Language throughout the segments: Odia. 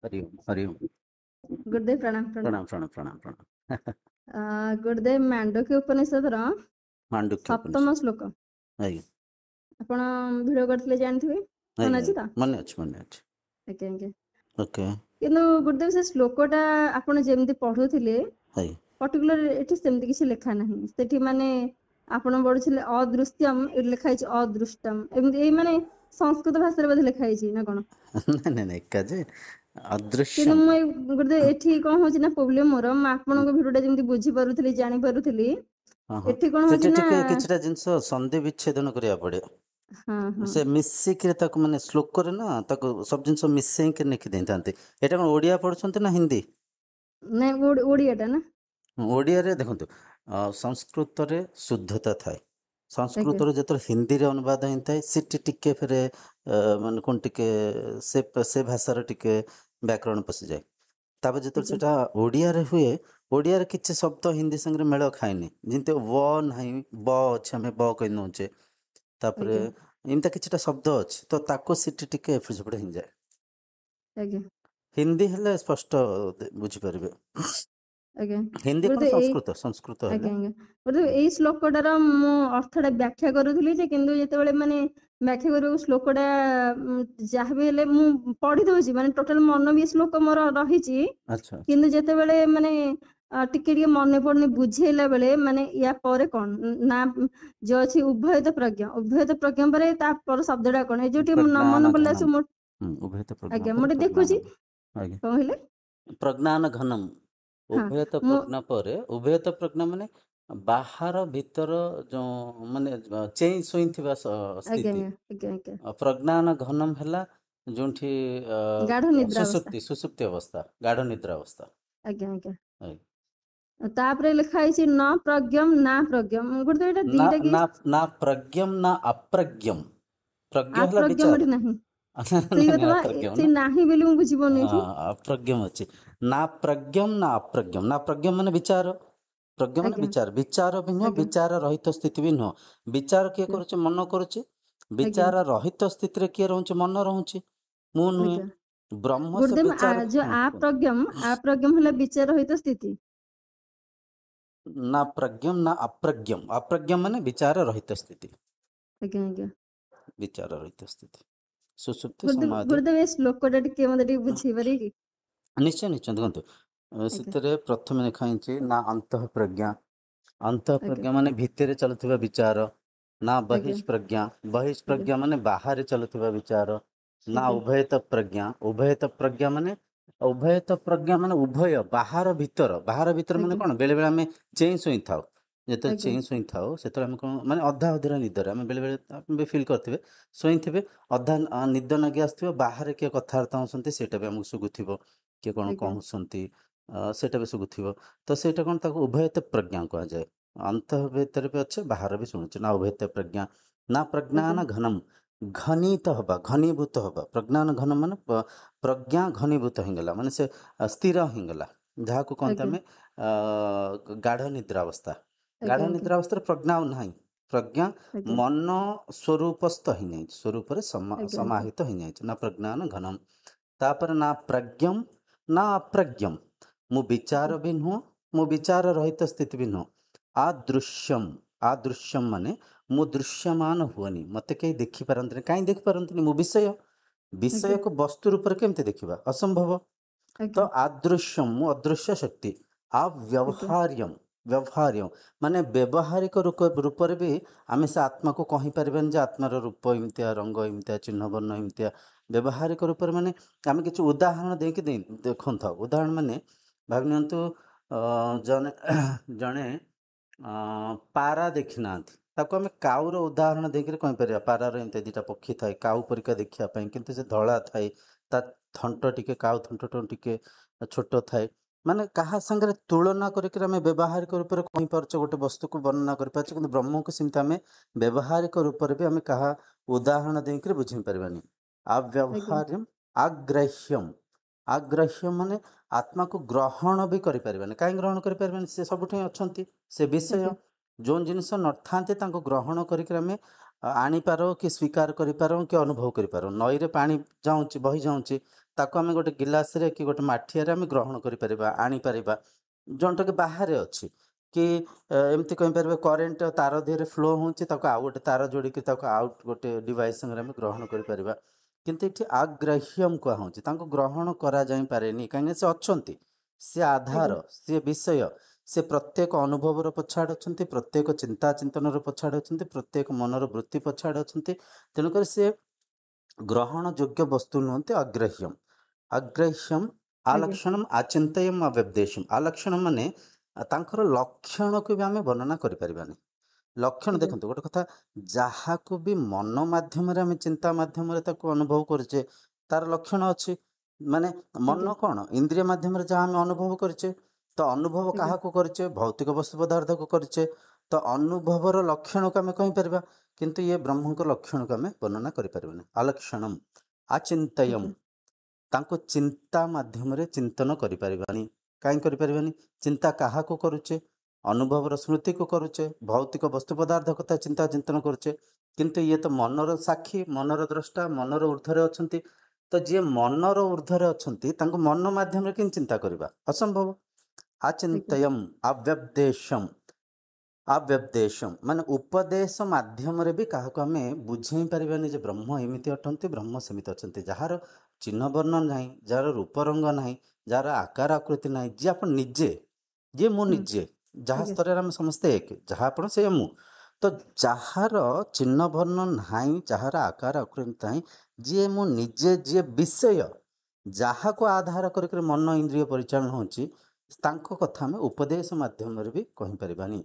हरि ओम हरि ओम। गुरुदेव प्रणाम प्रणाम। प्रणाम प्रणाम प्रणाम प्रणाम। गुरुदेव मांडक्य उपनिषदର मांडुक्य ସପ୍ତମ उपनिषद। ଶ୍ଲୋକ ଆଜ୍ଞା ଆପଣ ଭିଡ଼ିଓ କରିଥିଲେ ଜାଣିଥିବେ, ମନେ ଆଜ୍ଞା ଅଛି ତ? ଆଜ୍ଞା ମନେ ଅଛି ମନେ ଅଛି। ଆଜ୍ଞା ଆଜ୍ଞା। ଓକେ। କିନ୍ତୁ ଗୁରୁଦେବ ସେ ଶ୍ଲୋକଟା ଆପଣ ଯେମିତି ପଢୁଥିଲେ ଆଜ୍ଞା ପର୍ଟିକୁଲାର ଏଠି ସେମିତି କିଛି ଲେଖା ନାହିଁ। ସେଠି ମାନେ ଆପଣ ପଢୁଥିଲେ ଅଦୃଶ୍ୟମ୍, ଏଠି ଲେଖା ହେଇଛି ଅଦୃଷ୍ଟମ୍। ଏମିତି ଏଇ ମାନେ ସଂସ୍କୃତ ଭାଷାରେ ବୋଧେ ଲେଖା ହେଇଛି ନା କଣ? ନାଇଁ ନାଇଁ ନାଇଁ ଏକା ଯେ କିନ୍ତୁ ଅଦୃଶ୍ୟମ। ମୁଁ ଏଇ ଗୁରୁଦେବ ଏଠି କଣ ହଉଛି ନା ପ୍ରୋବ୍ଲେମ ମୋର, ମୁଁ ଆପଣଙ୍କ ଭିଡ଼ିଓଟା ଯେମିତି ବୁଝିପାରୁଥିଲି ଜାଣିପାରୁଥିଲି, ହଁ ହଁ ଏଠି କଣ ସେଠି ହଉଛି ନା ଟିକେ କିଛିଟା ଜିନିଷ ସନ୍ଧି ବିଚ୍ଛେଦନ କରିବାକୁ ହଁ ପଡିବ। ହଁ ସେ ମିଶିକିରି ତାକୁ ମାନେ ଶ୍ଲୋକରେ ନା ତାକୁ ସବୁ ଜିନିଷ ମିଶେଇକି ଲେଖି ଦେଇଥାନ୍ତି। ଏଇଟା କଣ ଓଡ଼ିଆ ପଢୁଛନ୍ତି ନା ହିନ୍ଦୀ? ନାଇଁ ଓଡିଆଟା ନା। ଓଡ଼ିଆରେ ଦେଖନ୍ତୁ, ସଂସ୍କୃତରେ ଶୁଦ୍ଧତା ଥାଏ। ଆଜ୍ଞା ସଂସ୍କୃତରୁ ଯେତେବେଳେ ହିନ୍ଦୀରେ ଅନୁବାଦ ହେଇଥାଏ ସେଠି ଟିକେ ଫେରେ ମାନେ କଣ ଟିକେ ସେ ଭାଷାର ଟିକେ ବ୍ୟାକରଣ ପଶିଯାଏ। ତାପରେ ଯେତେବେଳେ ଆଜ୍ଞା ସେଟା ଓଡ଼ିଆରେ ହୁଏ, ଓଡ଼ିଆରେ କିଛି ଶବ୍ଦ ହିନ୍ଦୀ ସାଙ୍ଗରେ ମେଳ ଖାଏନି। ଯେମିତି ୱ ନାହିଁ, ବ ଅଛି, ଆମେ ବ କହି ନେଉଛେ। ତାପରେ ଆଜ୍ଞା ଏମିତି କିଛିଟା ଶବ୍ଦ ଅଛି, ତ ତାକୁ ସେଠି ଟିକେ ଏପଟ ସେପଟ ହେଇଯାଏ। ଆଜ୍ଞା ହିନ୍ଦୀ ହେଲେ ସ୍ପଷ୍ଟ ବୁଝିପାରିବେ। ଆଜ୍ଞା। ହିନ୍ଦୀ କଣ, ଗୁରୁଦେବ ଏଇ ସଂସ୍କୃତ ଆଜ୍ଞା ହେଲେ। ଆଜ୍ଞା ଗୁରୁଦେବ ଏଇ ଶ୍ଲୋକଟାର ମୁଁ ଅର୍ଥଟା ବ୍ୟାଖ୍ୟା କରୁଥିଲି ଯେ, କିନ୍ତୁ ଯେତେବେଳେ ମାନେ ବ୍ୟାଖ୍ୟା କରିବାକୁ ଶ୍ଲୋକଟା ଯାହା ବି ହେଲେ ମୁଁ ପଢି ଦଉଛି, ମାନେ ଟୋଟାଲ ମନ ବି ଶ୍ଲୋକ ମୋର ରହିଛି, ଆଚ୍ଛା ଆଚ୍ଛା। କିନ୍ତୁ ଯେତେବେଳେ ମାନେ ଟିକେ ଟିକେ ମନେ ପଡୁନି ବୁଝେଇଲା ବେଳେ, ମାନେ ୟା ପରେ କଣ ନା ଯୋଉ ଅଛି ଉଭୟତ ପ୍ରଜ୍ଞ, ଉଭୟତ ପ୍ରଜ୍ଞ ପରେ ତାପର ଶବ୍ଦଟା କଣ, ଏଇ ଯୋଉ ଟିକେ ନ ପ୍ରଜ୍ଞାନ ମନେ ପଡିଲା ଘନମ୍। ସବୁ ଉଭୟତ ପ୍ରଜ୍ଞା ଆଜ୍ଞା ପରେ ମୁଁ ଟିକେ ପ୍ରଜ୍ଞାନ ଦେଖୁଛି। ଆଜ୍ଞା କଣ କହିଲେ? ପ୍ରଜ୍ଞାନ ଘନମ୍। ହଁ ଉଭୟତ ମୁଁ ପ୍ରଜ୍ଞା ପରେ, ଉଭୟତ ପ୍ରଜ୍ଞା ମାନେ ବାହାର ଭିତର ଯୋଉ ମାନେ ଚେଇଁ ଶୋଇଥିବା ଆଜ୍ଞା ସ୍ଥିତି। ଆଜ୍ଞା ଆଜ୍ଞା ଆଜ୍ଞା ପ୍ରଜ୍ଞାନ ଘନମ୍ ହେଲା ଯୋଉଠି ଗାଢ ନିଦ୍ରା ଅବସ୍ଥା। ସୁସୁପ୍ତି ଅବସ୍ଥା, ଗାଢ ନିଦ୍ରା ଅବସ୍ଥା। ଆଜ୍ଞା ଆଜ୍ଞା। ଆଜ୍ଞା। ତାପରେ ଲେଖା ହେଇଛି ନ ପ୍ରଜ୍ଞମ୍ ନା ପ୍ରଜ୍ଞମ୍, ଗୋଟେ ଏଇଟା ନା ଦିଟା କି ନା ନା ପ୍ରଜ୍ଞମ୍ ନା ଅପ୍ରଜ୍ଞମ୍। ପ୍ରଜ୍ଞ ହେଲା ଆପ୍ରଜ୍ଞମ୍ ବିଚାର। ଏଠି ନାହିଁ। ନାଇଁ ସେଇ ନାଇଁ କଥା ବା, ଅପ୍ରଜ୍ଞମ ନା, ସେଇ ନାହିଁ ବୋଲି ମୁଁ ବୁଝିପାରୁନି ଏଠି। ଅପ୍ରଜ୍ଞମ ଅଛି। ନା ପ୍ରଜ୍ଞମ୍ ନା ଅପ୍ରଜ୍ଞମ୍। ନା ପ୍ରଜ୍ଞମ୍ ମାନେ ବିଚାର, ପ୍ରଜ୍ଞ ମାନେ ଆଜ୍ଞା ବିଚାର। ବିଚାର ବି ନୁହଁ, ଆଜ୍ଞା ବିଚାର ରହିତ ସ୍ଥିତି ବି ନୁହଁ। ବିଚାର କିଏ ଆଜ୍ଞା କରୁଛି? ମନ କରୁଛି। ଆଜ୍ଞା ବିଚାର ରହିତ ସ୍ଥିତିରେ କିଏ ରହୁଛି? ମନ ରହୁଛି, ମୁଁ ନୁହେଁ। ଆଜ୍ଞା ବ୍ରହ୍ମ ସେ ଗୁରୁଦେବ ବିଚାର। ଯୋଉ କୁହନ୍ତୁ। ଆପ୍ରଜ୍ଞମ୍ ହେଲା ବିଚାର ରହିତ ସ୍ଥିତି। ନା ପ୍ରଜ୍ଞମ୍ ନା ଅପ୍ରଜ୍ଞମ୍। ଅପ୍ରଜ୍ଞମ୍ ମାନେ ବିଚାର ରହିତ ସ୍ଥିତି। ଆଜ୍ଞା ଆଜ୍ଞା। ବିଚାର ରହିତ ସ୍ଥିତି। ସୁଷୁପ୍ତି ଗୁରୁଦେବ ସମାଧି। ଗୁରୁଦେବ ଏ ଶ୍ଲୋକଟା ଟିକେ ମତେ ଟିକେ ବୁଝେଇ ପାରିବେ କି? ନିଶ୍ଚୟ ନିଶ୍ଚୟ। ଦେଖନ୍ତୁ, ଆଜ୍ଞା ସେଥିରେ ପ୍ରଥମେ ଲେଖା ହେଇଛି ନା ଅନ୍ତଃ ପ୍ରଜ୍ଞା। ଅନ୍ତଃ ଆଜ୍ଞା ପ୍ରଜ୍ଞା ମାନେ ଭିତରେ ଚାଲୁଥିବା ବିଚାର। ନା ଆଜ୍ଞା ବହିଃ ପ୍ରଜ୍ଞା। ବହିଃ ଆଜ୍ଞା ପ୍ରଜ୍ଞା ମାନେ ବାହାରେ ଚାଲୁଥିବା ବିଚାର। ନା ଆଜ୍ଞା ଉଭୟତ ପ୍ରଜ୍ଞା। ଉଭୟତ ପ୍ରଜ୍ଞା ମାନେ, ଉଭୟତ ପ୍ରଜ୍ଞା ମାନେ ଉଭୟ, ବାହାର ଭିତର। ବାହାର ଭିତର ମାନେ ଆଜ୍ଞା କଣ? ବେଳେ ବେଳେ ଆମେ ଚେଇଁ ଶୋଇଥାଉ। ଯେତେବେଳେ ଆଜ୍ଞା ଚେଇଁ ଶୋଇଥାଉ ସେତେବେଳେ ଆମେ କଣ, ମାନେ ଅଧା ଅଧୁରା ନିଦରେ ଆମେ ବେଳେ ବେଳେ, ଆପଣ ବି ଫିଲ୍ କରିଥିବେ, ଶୋଇଥିବେ, ଅଧା ନିଦ ନାଗି ଆସିଥିବ, ବାହାରେ କିଏ କଥାବାର୍ତ୍ତା ହଉଛନ୍ତି ସେଇଟା ବି ଆମକୁ ଶୁଭୁଥିବ। କିଏ କଣ ଆଜ୍ଞା କହୁଛନ୍ତି ସେଇଟା ବି ଶୁଭୁଥିବ। ତ ସେଇଟା କଣ, ତାକୁ ଉଭୟତ ପ୍ରଜ୍ଞା କୁହାଯାଏ। ଅନ୍ତଃ ଭିତରେ ବି ଅଛି, ବାହାର ବି ଶୁଣୁଛି। ନା ଉଭୟତ ପ୍ରଜ୍ଞା। ନା ଆଜ୍ଞା ପ୍ରଜ୍ଞାନ ଘନମ୍। ଘନୀତ ହବା, ଘନୀଭୂତ ହବା। ପ୍ରଜ୍ଞାନ ଘନମ୍ ମାନେ ପ୍ରଜ୍ଞା ଘନୀଭୂତ ହେଇଗଲା, ମାନେ ସେ ସ୍ଥିର ହେଇଗଲା। ଯାହାକୁ କହନ୍ତି ଆଜ୍ଞା ଆମେ ଗାଢ ନିଦ୍ରା ଅବସ୍ଥା। ଗାଢ ଆଜ୍ଞା ଆଜ୍ଞା ନିଦ୍ରା ଅବସ୍ଥାରେ ପ୍ରଜ୍ଞା ଆଉ ନାହିଁ। ପ୍ରଜ୍ଞା ଆଜ୍ଞା ମନ ସ୍ୱରୂପସ୍ଥ ହେଇଯାଇଛି, ସ୍ୱରୂପରେ ଆଜ୍ଞା ଆଜ୍ଞା ସମାହିତ ହେଇଯାଇଛି। ନା ପ୍ରଜ୍ଞାନ ଘନମ୍। ତାପରେ ନା ପ୍ରଜ୍ଞମ୍ ନା ଅପ୍ରଜ୍ଞମ୍। ମୁଁ ଆଜ୍ଞା ବିଚାର ବି ନୁହଁ, ମୁଁ ବିଚାର ରହିତ ସ୍ଥିତି ବି ନୁହଁ। ଆଦୃଶ୍ୟମ୍। ଆଦୃଶ୍ୟମ୍ ମାନେ ମୁଁ ଦୃଶ୍ୟମାନ ହୁଅନି, ମତେ କେହି ଦେଖିପାରନ୍ତିନି। କାହିଁ ଦେଖିପାରନ୍ତିନି? ମୁଁ ବିଷୟ। ଆଜ୍ଞା ବିଷୟକୁ ବସ୍ତୁ ରୂପରେ କେମିତି ଦେଖିବା? ଅସମ୍ଭବ। ତ ଆଜ୍ଞା ଆଦୃଶ୍ୟମ୍, ମୁଁ ଅଦୃଶ୍ୟ ଶକ୍ତି। ଆଜ୍ଞା ବ୍ୟବହାର୍ୟମ୍। ବ୍ୟବହାର୍ୟମ୍ ମାନେ ବ୍ୟବହାରିକ ରୂପରେ ବି ଆମେ ସେ ଆତ୍ମାକୁ କହିପାରିବାନି ଯେ ଆତ୍ମାର ରୂପ ଏମିତିଆ, ରଙ୍ଗ ଏମିତିଆ, ଚିହ୍ନ ବର୍ଣ୍ଣ ଏମିତିଆ। ବ୍ୟବହାରିକ ରୂପରେ ମାନେ ଆମେ କିଛି ଉଦାହରଣ ଦେଇକି ଦେଖନ୍ତୁ। ଉଦାହରଣ ମାନେ ଭାବି ନିଅନ୍ତୁ, ଜଣେ ଜଣେ ପାରା ଦେଖିନାହାନ୍ତି, ତାକୁ ଆମେ କାଉର ଉଦାହରଣ ଦେଇକରି କହିପାରିବା। ପାରାର ଏମିତି ଦିଟା ପକ୍ଷୀ ଥାଏ, କାଉ ପରିକା ଦେଖିବା ପାଇଁ, କିନ୍ତୁ ସେ ଧଳା ଥାଏ। ତା ଥଣ୍ଟ ଟିକେ କାଉ ଥଣ୍ଟଠୁ ଟିକେ ଛୋଟ ଥାଏ। ମାନେ କାହା ସାଙ୍ଗରେ ତୁଳନା କରିକି ଆମେ ବ୍ୟବହାରିକ ରୂପରେ କହିପାରୁଛେ, ଗୋଟେ ବସ୍ତୁକୁ ବର୍ଣ୍ଣନା କରିପାରୁଛେ। କିନ୍ତୁ ବ୍ରହ୍ମକୁ ସେମିତି ଆମେ ବ୍ୟବହାରିକ ରୂପରେ ବି ଆମେ କାହା ଉଦାହରଣ ଦେଇକରି ବୁଝେଇ ପାରିବାନି। ଆଜ୍ଞା ଅବ୍ୟବହାର୍ୟମ୍ ଆଗ୍ରାହ୍ୟମ୍। ଆଗ୍ରାହ୍ୟ ମାନେ ଆତ୍ମାକୁ ଗ୍ରହଣ ବି କରିପାରିବାନି। କାହିଁ ଗ୍ରହଣ କରିପାରିବାନି? ସେ ସବୁଠି ଅଛନ୍ତି, ସେ ବିଷୟ। ଆଜ୍ଞା ଯେଉଁ ଜିନିଷ ନଥାନ୍ତି ତାଙ୍କୁ ଗ୍ରହଣ କରିକି ଆମେ ଆଣିପାର, କି ସ୍ୱୀକାର କରିପାର, କି ଅନୁଭବ କରିପାର। ନଈରେ ପାଣି ଯାଉଛି, ବହି ଯାଉଛି, ତାକୁ ଆମେ ଗୋଟେ ଗିଲାସରେ କି ଗୋଟେ ମାଠିଆରେ ଆମେ ଗ୍ରହଣ କରିପାରିବା, ଆଣିପାରିବା। ଯେଉଁଟାକି ବାହାରେ ଅଛି କି ଏମିତି କହିପାରିବା କରେଣ୍ଟ ତାର ଦେହରେ ଫ୍ଲୋ ହେଉଛି, ତାକୁ ଆଉ ଗୋଟେ ତାର ଯୋଡ଼ିକି ତାକୁ ଆଉ ଗୋଟେ ଡିଭାଇସ୍ ସାଙ୍ଗରେ ଆମେ ଗ୍ରହଣ କରିପାରିବା। କିନ୍ତୁ ଏଠି ଆଗ୍ରାହ୍ୟମ୍ କୁହାହେଉଛି, ତାଙ୍କୁ ଗ୍ରହଣ କରାଯାଇପାରେନି, କାହିଁକିନା ସେ ଅଛନ୍ତି, ସେ ଆଜ୍ଞା ଆଧାର, ସେ ବିଷୟ, ସେ ପ୍ରତ୍ୟେକ ଅନୁଭବର ପଛଆଡ଼େ ଅଛନ୍ତି, ପ୍ରତ୍ୟେକ ଚିନ୍ତା ଚିନ୍ତନର ପଛଆଡ଼େ ଅଛନ୍ତି, ପ୍ରତ୍ୟେକ ମନର ବୃତ୍ତି ପଛଆଡ଼େ ଅଛନ୍ତି। ତେଣୁକରି ସେ ଗ୍ରହଣ ଯୋଗ୍ୟ ବସ୍ତୁ ନୁହନ୍ତି, ଅଗ୍ରାହ୍ୟମ୍। ଅଗ୍ରାହ୍ୟମ୍ ଆଜ୍ଞା ଆଲକ୍ଷଣମ୍ ଆଚିନ୍ତୟମ୍ ଅବ୍ୟବଦେଶମ୍। ଆଲକ୍ଷଣମ୍ ମାନେ ତାଙ୍କର ଲକ୍ଷଣକୁ ବି ଆମେ ବର୍ଣ୍ଣନା କରିପାରିବାନି। ଲକ୍ଷଣ ଆଜ୍ଞା ଦେଖନ୍ତୁ, ଗୋଟେ କଥା, ଯାହାକୁ ବି ମନ ମାଧ୍ୟମରେ ଆମେ ଚିନ୍ତା ମାଧ୍ୟମରେ ତାକୁ ଅନୁଭବ କରୁଛେ ତାର ଲକ୍ଷଣ ଅଛି। ମାନେ ମନ ଆଜ୍ଞା କ'ଣ, ଇନ୍ଦ୍ରିୟ ମାଧ୍ୟମରେ ଯାହା ଆମେ ଅନୁଭବ କରିଛେ, ତ ଅନୁଭବ ଆଜ୍ଞା କାହାକୁ କରିଛେ, ଭୌତିକ ବସ୍ତୁ ପଦାର୍ଥକୁ କରିଛେ, ତ ଅନୁଭବର ଲକ୍ଷଣକୁ ଆମେ କହିପାରିବା। କିନ୍ତୁ ଇଏ ବ୍ରହ୍ମଙ୍କ ଲକ୍ଷଣକୁ ଆମେ ବର୍ଣ୍ଣନା କରିପାରିବାନି। ଆଲକ୍ଷଣମ୍ ଆଚିନ୍ତୟମ୍, ଆଜ୍ଞା ତାଙ୍କୁ ଚିନ୍ତା ମାଧ୍ୟମରେ ଚିନ୍ତନ କରିପାରିବାନି। କାହିଁ କରିପାରିବାନି? ଚିନ୍ତା କାହାକୁ କରୁଛେ? ଅନୁଭବର ସ୍ମୃତିକୁ କରୁଛେ, ଭୌତିକ ବସ୍ତୁ ପଦାର୍ଥ କଥା ଚିନ୍ତା ଚିନ୍ତନ କରୁଛେ। କିନ୍ତୁ ଇଏ ତ ମନର ସାକ୍ଷୀ, ମନର ଦ୍ରଷ୍ଟା, ମନର ଊର୍ଦ୍ଧ୍ୱରେ ଅଛନ୍ତି। ତ ଯିଏ ମନର ଊର୍ଦ୍ଧ୍ୱରେ ଅଛନ୍ତି ତାଙ୍କୁ ମନ ମାଧ୍ୟମରେ କେମିତି ଚିନ୍ତା କରିବା? ଅସମ୍ଭବ। ଆଜ୍ଞା ଆଚିନ୍ତୟମ୍ ଅବ୍ୟବଦେଶମ୍। ଅବ୍ୟବଦେଶମ୍ ମାନେ ଉପଦେଶ ମାଧ୍ୟମରେ ବି କାହାକୁ ଆମେ ବୁଝେଇ ପାରିବାନି ଯେ ବ୍ରହ୍ମ ଏମିତି ଅଟନ୍ତି, ବ୍ରହ୍ମ ସେମିତି ଅଛନ୍ତି। ଯାହାର ଚିହ୍ନ ବର୍ଣ୍ଣ ନାହିଁ, ଯାହାର ରୂପରଙ୍ଗ ନାହିଁ, ଯାହାର ଆକାର ଆକୃତି ନାହିଁ, ଯିଏ ଆପଣ ନିଜେ, ଯିଏ ମୁଁ ହୁଁ ନିଜେ, ଯାହା ଆଜ୍ଞା ସ୍ତରରେ ଆମେ ସମସ୍ତେ ଏକ, ଯାହା ଆପଣ ସେ ମୁଁ। ତ ଯାହାର ଚିହ୍ନ ବର୍ଣ୍ଣ ନାହିଁ, ଯାହାର ଆକାର ଆକୃତି ନାହିଁ, ଯିଏ ମୁଁ ନିଜେ, ଯିଏ ବିଷୟ, ଯାହାକୁ ଆଧାର କରିକି ମନ ଇନ୍ଦ୍ରିୟ ପରିଚାଳନା ହେଉଛି, ତାଙ୍କ କଥା ଆମେ ଉପଦେଶ ମାଧ୍ୟମରେ ବି କହିପାରିବାନି।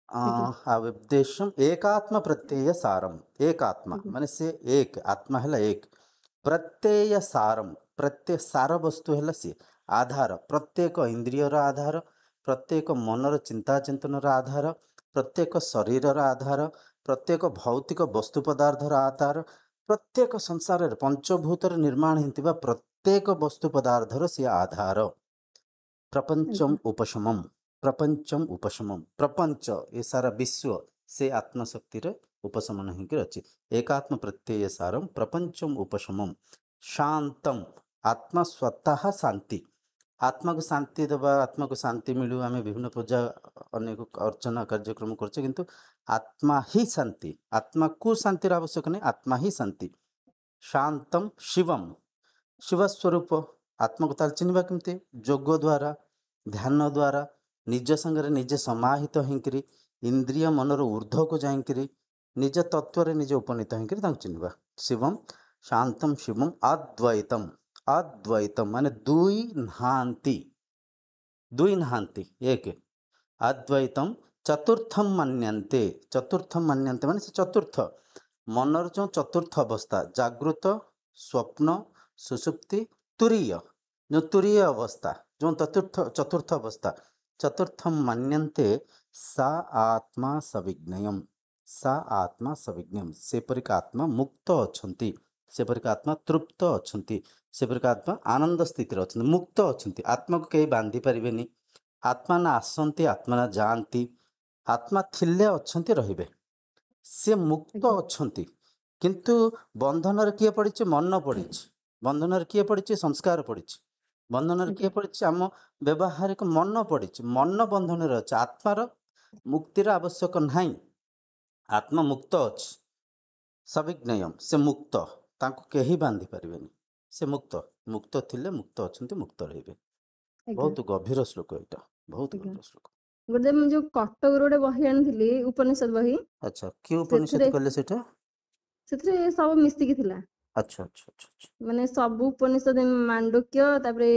ଆଜ୍ଞା अव्यपदेशम एकात्म प्रत्यय सारम। एक आत्मा ଆଜ୍ଞା माने से एक आत्मा है एक। प्रत्यय सारम, प्रत्यय सार वस्तु है सी आधार, प्रत्येक इंद्रियर आधार, प्रत्येक मनर चिंता चिंतनर आधार, प्रत्येक शरीरर आधार, प्रत्येक भौतिक वस्तु पदार्थर आधार, प्रत्येक संसार पंचभूतर निर्माण होता प्रत्येक वस्तु पदार्थर सी आधार। प्रपंचम ଆଜ୍ଞା उपशमम, प्रपंचम उपशमम, प्रपंच ये सारा विश्व से आत्मशक्तिर उपशमन होकर अच्छी। एकात्म प्रत्यय सारम प्रपंचम उपशमम। शांतम, आत्मा स्वतः शांति, आत्मा को शांति देवा, आत्मा को शांति मिलू, आम विभिन्न पूजा अनेक अर्चना कार्यक्रम करछे, किंतु आत्मा ही शांति, आत्मा को शांतिर आवश्यक नहीं, आत्मा ही शांति। शांतम शिवम, शिव स्वरूप आत्मा को ताल चिन्हवा केमती? जोग द्वारा, ध्यान द्वारा, निज संगे निजे समाहित होकर, इंद्रिय मनर ऊर्ध्व को जाकर निज तत्व निज उपनीत होकर चिन्हवा। शिवम शांतम शिवम अद्वैतम, अद्वैतम माने दुई नाहांती, दुई नाहांती एक, अद्वैतम चतुर्थम मन्यन्ते, चतुर्थम मन्यन्ते माने चतुर्थ मनर जो चतुर्थ अवस्था, जागृत, स्वप्न, सुषुप्ति, तुरीय, जो तुरीय अवस्था, जो चतुर्थ अवस्था, चतुर्थम मन्यन्ते सा आत्मा सविज्ञयम, सा आत्मा सविज्ञम। सेपरिक आत्मा मुक्त अछंती, सेपरिक आत्मा तृप्त अछंती, सेपरिक आत्मा आनंद स्थिति अछंती, मुक्त अछंती। आत्मा को कहीं बांधि पारिबेनी। आत्मा ना आसंती, आत्मा ना जाती, आत्मा थिले अछंती रहिबे, से मुक्त ଆଜ୍ଞା अछंती। किंतु बंधन किए पड़ी? मन पड़ी। बंधन किए पड़ी? संस्कार पड़ी। बंधन किए ଆଜ୍ଞା पड़ी? आम व्यवहारिक मन पड़ी। मन बंधन अच्छे, आत्मार मुक्तिर आवश्यक नहीं। आत्मा मुक्त अच्छी, सविज्ञयम, से मुक्त, तांको केही बांधि पारिबेनी, से मुक्त, मुक्त थिले मुक्त अछंती, मुक्त रहिबे। ଆଜ୍ଞା बहुत गभीर श्लोक एटा, बहुत ଆଜ୍ଞା गभीर श्लोक। ଗୋଟେ ମୁଁ ଯୋଉ କଟକରୁ ଗୋଟେ ବହି ଆଣିଥିଲି, ଉପନିଷଦ ବହି, अच्छा, कि ସେଥିରେ उपनिषद कहले सेटा? ସେଥିରେ ସବୁ ମିଶିକି ଥିଲା। अच्छा अच्छा अच्छा अच्छा। ମାନେ ସବୁ ଉପନିଷଦ, ମାଣ୍ଡୁକ୍ୟ, ତାପରେ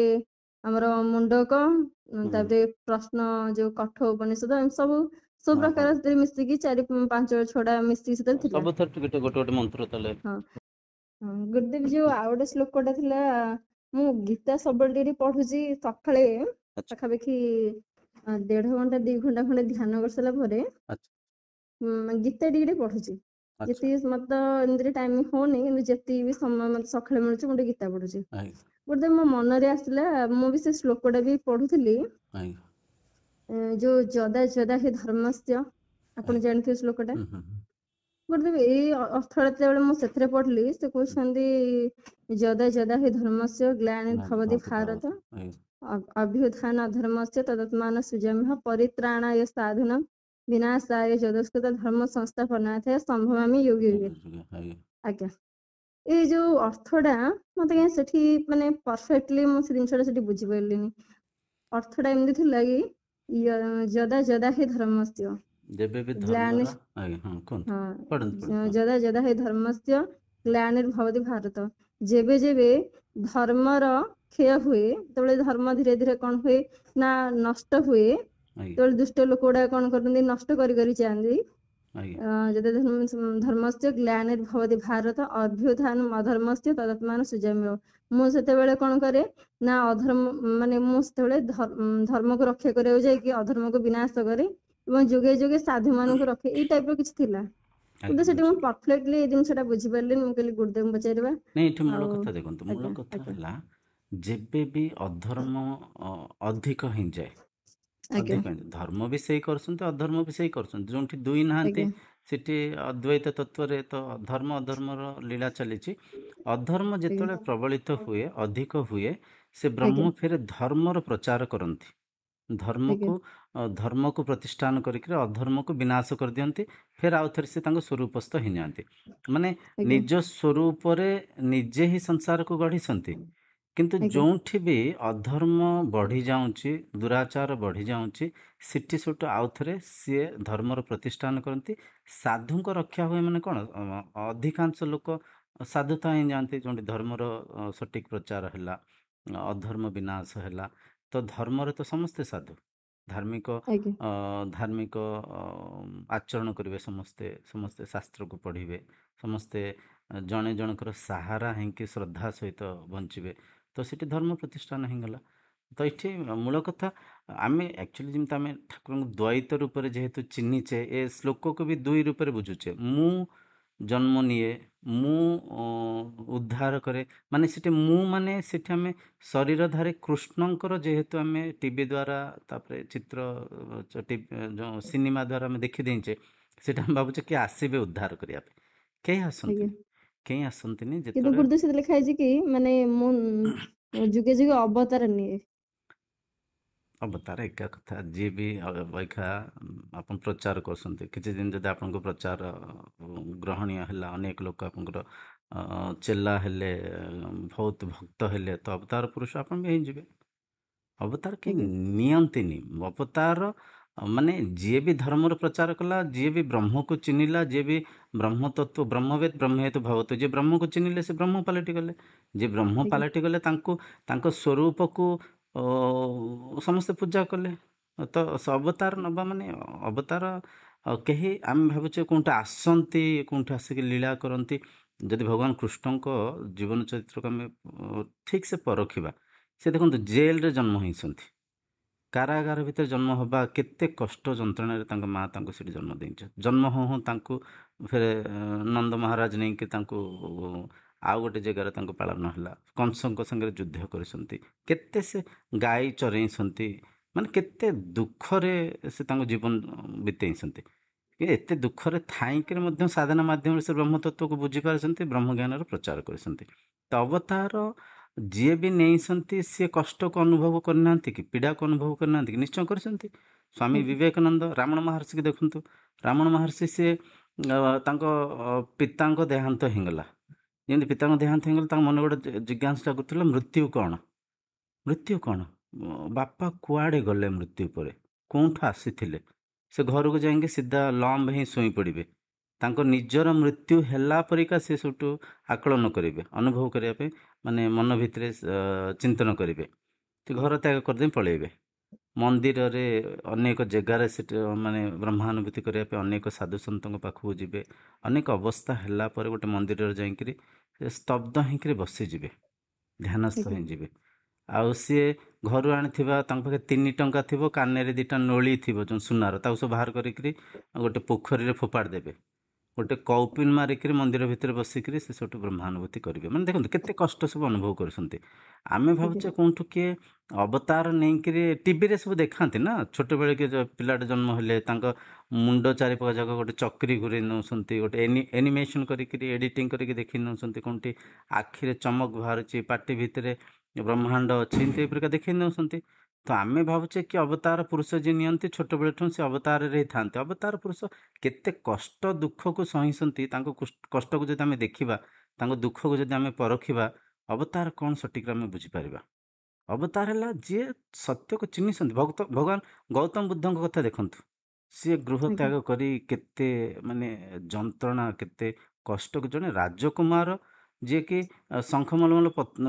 ଆମର ମୁଣ୍ଡକ, हम्म, ତାପରେ ପ୍ରଶ୍ନ ଯୋଉ କଠ ଉପନିଷଦ, ଏମିତି ସବୁ ସବୁ हाँ हाँ, ପ୍ରକାର ସେଥିରେ ମିଶିକି 4-5-6ଟା ମିଶିକି ସେଥିରେ ଥିଲା। सब थर टिके गोटे गोटे मंत्र तले। ହଁ ହଁ ଗୁରୁଦେବ ଯୋଉ ଆଉ ଗୋଟେ ଶ୍ଲୋକଟା ଥିଲା, ମୁଁ ଗୀତା ସବୁବେଳେ ଟିକେ ପଢୁଛି ସକାଳେ, अच्छा ପାଖାପାଖି 1.5 ଘଣ୍ଟା 2 ଘଣ୍ଟା ଖଣ୍ଡେ ଧ୍ୟାନ କରିସାରିଲା ପରେ अच्छा ଗୀତା ଟିକେ ଟିକେ ପଢୁଛି। अच्छा। ଯେତିକି ମତେ ତ ଏମିତିରେ ଟାଇମ ହଉନି, କିନ୍ତୁ ଯେତିକି ବି ସମୟ ମତେ ସକାଳେ ମିଳୁଛି ମୁଁ ଟିକେ ଗୀତା ପଢୁଛି। आई ଗୋଟେ ମୋ ମନରେ ଆସିଲା, ମୁଁ ବି ସେ ଶ୍ଲୋକଟା ବି ପଢୁଥିଲି, आई ଯୋଉ ଯଦା ଯଦା ହି ଧର୍ମସ୍ୟ, आई। ଆପଣ ଜାଣିଥିବେ ଶ୍ଲୋକଟା? हम्म। ଗୁରୁଦେବ ଏଇ ଅର୍ଥଟା ଯେତେବେଳେ ମୁଁ ସେଥିରେ ପଢିଲି ସେ କହୁଛନ୍ତି ଯଦା ଯଦା ହି ଧର୍ମସ୍ୟ ଗ୍ଲାନିର୍ଭବତି ଭାରତ ଅଭ୍ୟୁତ୍ଥାନ ଅଧର୍ମସ୍ୟ ତଦାତ୍ମାନ ସୃଜାମ୍ୟଃ ପରିତ୍ରାଣାୟ ସାଧୁନାଂ ବିନାଶାୟ ଯଦସ୍କୃତ ଧର୍ମ ସଂସ୍ଥାପନାର୍ଥାୟ ସମ୍ଭବାମି ୟୁଗେ ୟୁଗେ। ଆଜ୍ଞା, ଏଇ ଯୋଉ ଅର୍ଥଟା ମତେ କାହିଁ ସେଠି ମାନେ ପରଫେକ୍ଟଲି ମୁଁ ସେ ଜିନିଷଟା ସେଠି ବୁଝିପାରିଲିନି। ଅର୍ଥଟା ଏମିତି ଥିଲା କି ଯଦା ଯଦା ହି ଧର୍ମସ୍ୟ ଯେବେ ବି ଗ୍ଲାନି ଧର୍ମର ଆଜ୍ଞା ହଁ କୁହନ୍ତୁ ହଁ ପଢନ୍ତୁ ପଢନ୍ତୁ ଯଦା ଯଦା ହି ଧର୍ମସ୍ୟ ଗ୍ଲାନିର୍ଭବତି ଭାରତ, ଯେବେ ଯେବେ ଧର୍ମର କ୍ଷୟ ହୁଏ, ଯେତେବେଳେ ଧର୍ମ ଧୀରେ ଧୀରେ କଣ ହୁଏ ନା ନଷ୍ଟ ହୁଏ, ଆଜ୍ଞା ଯେତେବେଳେ ଦୁଷ୍ଟ ଲୋକ ଗୁଡାକ କଣ କରନ୍ତି ନଷ୍ଟ କରି କରି ଯାଆନ୍ତି, ଆଜ୍ଞା ଯଦି ଧର୍ମସ୍ୟ ଗ୍ଲାନିର୍ଭବତି ଭାରତ ଅଭ୍ୟୁତ୍ଥାନ ଅଧର୍ମସ୍ୟ ତଦାତ୍ମାନ ସୃଜାମ୍ୟଃ। ମୁଁ ସେତେବେଳେ କଣ କରେ ନା ଅଧର୍ମ ମାନେ ମୁଁ ସେତେବେଳେ ଧର୍ମକୁ ରକ୍ଷା କରିବାକୁ ଯାଇକି ଅଧର୍ମକୁ ବିନାଶ କରେ ଏବଂ ଯୁଗେ ଯୁଗେ ସାଧୁ ମାନଙ୍କୁ ରଖେ, ଏଇ ଟାଇପ ର କିଛି ଥିଲା। ଆଜ୍ଞା କିନ୍ତୁ ସେଠି ମୁଁ ବୁଝିଲି। ପରଫେକ୍ଟଲି ଏଇ ଜିନିଷଟା ବୁଝିପାରିଲିନି। ମୁଁ କହିଲି ଗୁରୁଦେବଙ୍କୁ ପଚାରିବା। ନାଇଁ ଏଠି ମୂଳ ଆଉ କଥା ଦେଖନ୍ତୁ, ମୂଳ ଆଜ୍ଞା କଥା ଆଜ୍ଞା ହେଲା ଯେବେ ବି ଅଧର୍ମ ଅଧିକ ହେଇଯାଏ, ଆଜ୍ଞା ଅଧିକ ହେଇଯାଏ, ଧର୍ମ ବି ସେଇ କରୁଛନ୍ତି ଅଧର୍ମ ବି ସେଇ କରୁଛନ୍ତି, ଯୋଉଠି ଦୁଇ ନାହାନ୍ତି ଆଜ୍ଞା ସେଠି ଅଦ୍ୱୈତ ତତ୍ଵରେ ତ ଧର୍ମ ଅଧର୍ମର ଲୀଳା ଚାଲିଛି। ଅଧର୍ମ ଆଜ୍ଞା ଯେତେବେଳେ ପ୍ରବଳିତ ହୁଏ, ଅଧିକ ହୁଏ, ସେ ଆଜ୍ଞା ବ୍ରହ୍ମ ଫେରେ ଧର୍ମର ପ୍ରଚାର କରନ୍ତି। ଆଜ୍ଞା ଧର୍ମକୁ ପ୍ରତିଷ୍ଠାନ କରିକି ଅଧର୍ମକୁ ବିନାଶ କରିଦିଅନ୍ତି। ଫେର ଆଉ ଥରେ ସେ ତାଙ୍କ ସ୍ୱରୂପସ୍ଥ ହେଇଯାଆନ୍ତି। ମାନେ ଆଜ୍ଞା ନିଜ ସ୍ୱରୂପରେ ନିଜେ ହିଁ ସଂସାରକୁ ଗଢ଼ିଛନ୍ତି, କିନ୍ତୁ ଆଜ୍ଞା ଯୋଉଠି ବି ଅଧର୍ମ ବଢ଼ି ଯାଉଛି, ଦୁରାଚାର ବଢ଼ି ଯାଉଛି, ସେଠି ସେଠୁ ଆଉ ଥରେ ସିଏ ଧର୍ମର ପ୍ରତିଷ୍ଠାନ କରନ୍ତି। ସାଧୁଙ୍କ ରକ୍ଷା ହୁଏ ମାନେ କ'ଣ, ଅଧିକାଂଶ ଲୋକ ସାଧୁତା ହିଁ ଯାଆନ୍ତି। ଯେଉଁଠି ଧର୍ମର ସଠିକ୍ ପ୍ରଚାର ହେଲା, ଅଧର୍ମ ବିନାଶ ହେଲା, ତ ଧର୍ମରେ ତ ସମସ୍ତେ ସାଧୁ। ଧାର୍ମିକ ଆଜ୍ଞା ଧାର୍ମିକ ଆଚରଣ କରିବେ, ସମସ୍ତେ ସମସ୍ତେ ଶାସ୍ତ୍ରକୁ ପଢ଼ିବେ, ସମସ୍ତେ ଜଣେ ଜଣଙ୍କର ସାହାରା ହେଇକି ଶ୍ରଦ୍ଧା ସହିତ ବଞ୍ଚିବେ, ତ ସେଠି ଧର୍ମ ପ୍ରତିଷ୍ଠାନ ହେଇଗଲା। ତ ଏଠି ମୂଳ କଥା, ଆମେ ଆକ୍ଚୁଆଲି ଯେମିତି ଆମେ ଠାକୁରଙ୍କୁ ଦ୍ୱୈତ ରୂପରେ ଯେହେତୁ ଚିହ୍ନିଛେ, ଏ ଶ୍ଲୋକକୁ ବି ଦୁଇ ରୂପରେ ବୁଝୁଛେ। ମୁଁ ଜନ୍ମ ନିଏ, ମୁଁ ଉଦ୍ଧାର କରେ, ମାନେ ସେଠି ମୁଁ ମାନେ ସେଠି ଆମେ ଶରୀରଧାରୀ କୃଷ୍ଣଙ୍କର ଯେହେତୁ ଆମେ ଟିଭି ଦ୍ୱାରା, ତାପରେ ଚିତ୍ର ଯେଉଁ ସିନେମା ଦ୍ୱାରା ଆମେ ଦେଖିଦେଇଛେ, ସେଟା ଆମେ ଭାବୁଛେ କିଏ ଆସିବେ ଉଦ୍ଧାର କରିବା ପାଇଁ। କେହି ଆଜ୍ଞା। ଆସନ୍ତିନି, କେହି ଆସନ୍ତିନି। କିନ୍ତୁ ଯେତେବେଳେ ଗୁରୁଦେବ ସେଥିରେ ଲେଖା ହେଇଛି କି ମାନେ ମୁଁ ଯୁଗେ ଯୁଗେ ଅବତାର ନିଏ। ଅବତାର ଏକା କଥା। ଯିଏ ବି ଅବୈଖା ଆପଣ ପ୍ରଚାର କରୁଛନ୍ତି, କିଛି ଦିନ ଯଦି ଆପଣଙ୍କ ପ୍ରଚାର ଗ୍ରହଣୀୟ ହେଲା, ଅନେକ ଲୋକ ଆପଣଙ୍କର ଚେଲା ହେଲେ, ବହୁତ ଭକ୍ତ ହେଲେ, ତ ଅବତାର ପୁରୁଷ ଆପଣ ବି ହେଇଯିବେ। ଅବତାର କେହି ଆଜ୍ଞା ନିଅନ୍ତିନି। ଅବତାର ମାନେ ଯିଏ ବି ଧର୍ମର ପ୍ରଚାର କଲା, ଯିଏ ବି ବ୍ରହ୍ମକୁ ଚିହ୍ନିଲା, ଯିଏ ବି ବ୍ରହ୍ମ ତତ୍ତ୍ୱ ବ୍ରହ୍ମବେଦ ବ୍ରହ୍ମହେତୁ ଭବତୁ, ଯିଏ ବ୍ରହ୍ମକୁ ଚିହ୍ନିଲେ ସେ ବ୍ରହ୍ମ ପାଲଟି ଗଲେ। ଯିଏ ବ୍ରହ୍ମ ଆଜ୍ଞା ପାଲଟି ଗଲେ, ତାଙ୍କୁ ତାଙ୍କ ସ୍ୱରୂପକୁ ସମସ୍ତେ ପୂଜା କଲେ। ତ ଅବତାର ନେବା ମାନେ ଅବତାର କେହି ଆମେ ଭାବୁଛେ କେଉଁଠି ଆସନ୍ତି, କେଉଁଠି ଆସିକି ଲୀଳା କରନ୍ତି। ଯଦି ଭଗବାନ କୃଷ୍ଣଙ୍କ ଜୀବନ ଚରିତ୍ରକୁ ଆମେ ଠିକ୍ ସେ ପରଖିବା, ସେ ଦେଖନ୍ତୁ ଜେଲରେ ଜନ୍ମ ହେଇଛନ୍ତି, କାରାଗାର ଭିତରେ ଜନ୍ମ ହେବା, କେତେ କଷ୍ଟ ଯନ୍ତ୍ରଣାରେ ତାଙ୍କ ମା ତାଙ୍କୁ ସେଠି ଜନ୍ମ ଦେଇଛନ୍ତି। ଜନ୍ମ ହଉ ହଉ ତାଙ୍କୁ ଫେରେ ନନ୍ଦ ମହାରାଜ ନେଇକି ତାଙ୍କୁ ଆଉ ଗୋଟେ ଜାଗାରେ ତାଙ୍କୁ ପାଳନ ହେଲା। କଂସଙ୍କ ସାଙ୍ଗରେ ଯୁଦ୍ଧ କରିଛନ୍ତି, କେତେ ସେ ଗାଈ ଚରେଇଛନ୍ତି, ମାନେ କେତେ ଦୁଃଖରେ ସେ ତାଙ୍କ ଜୀବନ ବିତେଇଛନ୍ତି। ଏତେ ଦୁଃଖରେ ଥାଇକିରି ମଧ୍ୟ ସାଧନା ମାଧ୍ୟମରେ ସେ ବ୍ରହ୍ମତତ୍ତ୍ୱକୁ ବୁଝିପାରିଛନ୍ତି, ବ୍ରହ୍ମଜ୍ଞାନର ପ୍ରଚାର କରିଛନ୍ତି। ତ ଅବତାର ଯିଏ ବି ନେଇଛନ୍ତି, ସିଏ କଷ୍ଟକୁ ଅନୁଭବ କରିନାହାନ୍ତି କି, ପୀଡ଼ାକୁ ଅନୁଭବ କରିନାହାନ୍ତି କି? ନିଶ୍ଚୟ କରିଛନ୍ତି। ସ୍ୱାମୀ ଆଜ୍ଞା ବିବେକାନନ୍ଦ ରାମଣ ମହର୍ଷିକି ଦେଖନ୍ତୁ। ରାମଣ ମହର୍ଷି ସିଏ ତାଙ୍କ ପିତାଙ୍କ ଦେହାନ୍ତ ହେଇଗଲା। ଯେମିତି ପିତାଙ୍କ ଦେହାନ୍ତ ହେଇଗଲା, ତାଙ୍କ ମନେ ଗୋଟେ ଜିଜ୍ଞାସା କରୁଥିଲା, ମୃତ୍ୟୁ କ'ଣ? ମୃତ୍ୟୁ କ'ଣ? ବାପା କୁଆଡ଼େ ଗଲେ? ମୃତ୍ୟୁ ପରେ କେଉଁଠୁ ଆସିଥିଲେ? ସେ ଘରକୁ ଯାଇକି ସିଧା ଲମ୍ବ ହିଁ ଶୋଇ ପଡ଼ିବେ। ତାଙ୍କ ନିଜର ମୃତ୍ୟୁ ହେଲା ପରିକା ସେ ସେଠୁ ଆକଳନ କରିବେ, ଅନୁଭବ କରିବା ପାଇଁ, ମାନେ ମନ ଭିତରେ ଚିନ୍ତନ କରିବେ। ସେ ଘର ତ୍ୟାଗ କରିଦେଇ ପଳେଇବେ। ମନ୍ଦିରରେ ଅନେକ ଜାଗାରେ ସେଠି ମାନେ ବ୍ରହ୍ମାନୁଭୂତି କରିବା ପାଇଁ ଅନେକ ସାଧୁସନ୍ତଙ୍କ ପାଖକୁ ଯିବେ। ଅନେକ ଅବସ୍ଥା ହେଲା ପରେ ଗୋଟେ ମନ୍ଦିରରେ ଯାଇକରି ସ୍ତବ୍ଧ ହେଇକରି ବସିଯିବେ, ଧ୍ୟାନସ୍ଥ ଆଜ୍ଞା ହେଇଯିବେ। ଆଉ ସିଏ ଘରୁ ଆଣିଥିବା, ତାଙ୍କ ପାଖେ 3 ଟଙ୍କା ଥିବ, କାନରେ 2ଟା ନଳି ଥିବ ଯେଉଁ ସୁନାର, ତାକୁ ସବୁ ବାହାର କରିକିରି ଗୋଟେ ପୋଖରୀରେ ଫୋପାଡ଼ି ଦେବେ। ଗୋଟେ କୌପିନ ମାରିକିରି ମନ୍ଦିର ଭିତରେ ବସିକିରି ସେ ସେଠୁ ବ୍ରହ୍ମାନୁଭୂତି କରିବେ। ମାନେ ଦେଖନ୍ତୁ କେତେ କଷ୍ଟ ସବୁ ଅନୁଭବ କରୁଛନ୍ତି। ଆମେ ଆଜ୍ଞା ଭାବୁଛେ କୋଉଠୁ କିଏ ଅବତାର ନେଇକିରି ଟିଭିରେ ସବୁ ଦେଖାନ୍ତି ନା, ଛୋଟବେଳେ କିଏ ପିଲାଟେ ଜନ୍ମ ହେଲେ ତାଙ୍କ ମୁଣ୍ଡ ଚାରିପାଖ ଯାକ ଗୋଟେ ଚକ୍ରି ଘୁରେଇ ନେଉଛନ୍ତି, ଗୋଟେ ଏନିମେସନ୍ କରିକିରି ଏଡ଼ିଟିଂ କରିକି ଦେଖି ନେଉଛନ୍ତି, କୋଉଠି ଆଖିରେ ଚମକ ବାହାରୁଛି, ପାଟି ଭିତରେ ବ୍ରହ୍ମାଣ୍ଡ ଅଛି, ଏମିତି ଏପରିକା ଦେଖେଇ ନେଉଛନ୍ତି। ତ ଆମେ ଭାବୁଛେ କି ଅବତାର ପୁରୁଷ ଯିଏ ନିଅନ୍ତି ଛୋଟବେଳଠୁ ସେ ଅବତାରରେ ହିଁ ଥାନ୍ତି। ଅବତାର ପୁରୁଷ କେତେ କଷ୍ଟ ଦୁଃଖକୁ ସହିଛନ୍ତି, ତାଙ୍କ କଷ୍ଟକୁ ଯଦି ଆମେ ଦେଖିବା, ତାଙ୍କ ଦୁଃଖକୁ ଯଦି ଆମେ ପରଖିବା, ଅବତାର କ'ଣ ସଠିକରେ ଆମେ ବୁଝିପାରିବା। ଅବତାର ହେଲା ଯିଏ ସତ୍ୟକୁ ଚିହ୍ନିଛନ୍ତି। ଭଗବାନ ଗୌତମ ବୁଦ୍ଧଙ୍କ କଥା ଦେଖନ୍ତୁ, ସିଏ ଗୃହ ଆଜ୍ଞା ତ୍ୟାଗ କରି କେତେ ମାନେ ଯନ୍ତ୍ରଣା, କେତେ କଷ୍ଟକୁ, ଜଣେ ରାଜକୁମାର ଯିଏକି ଶଙ୍ଖ ମଲମଲ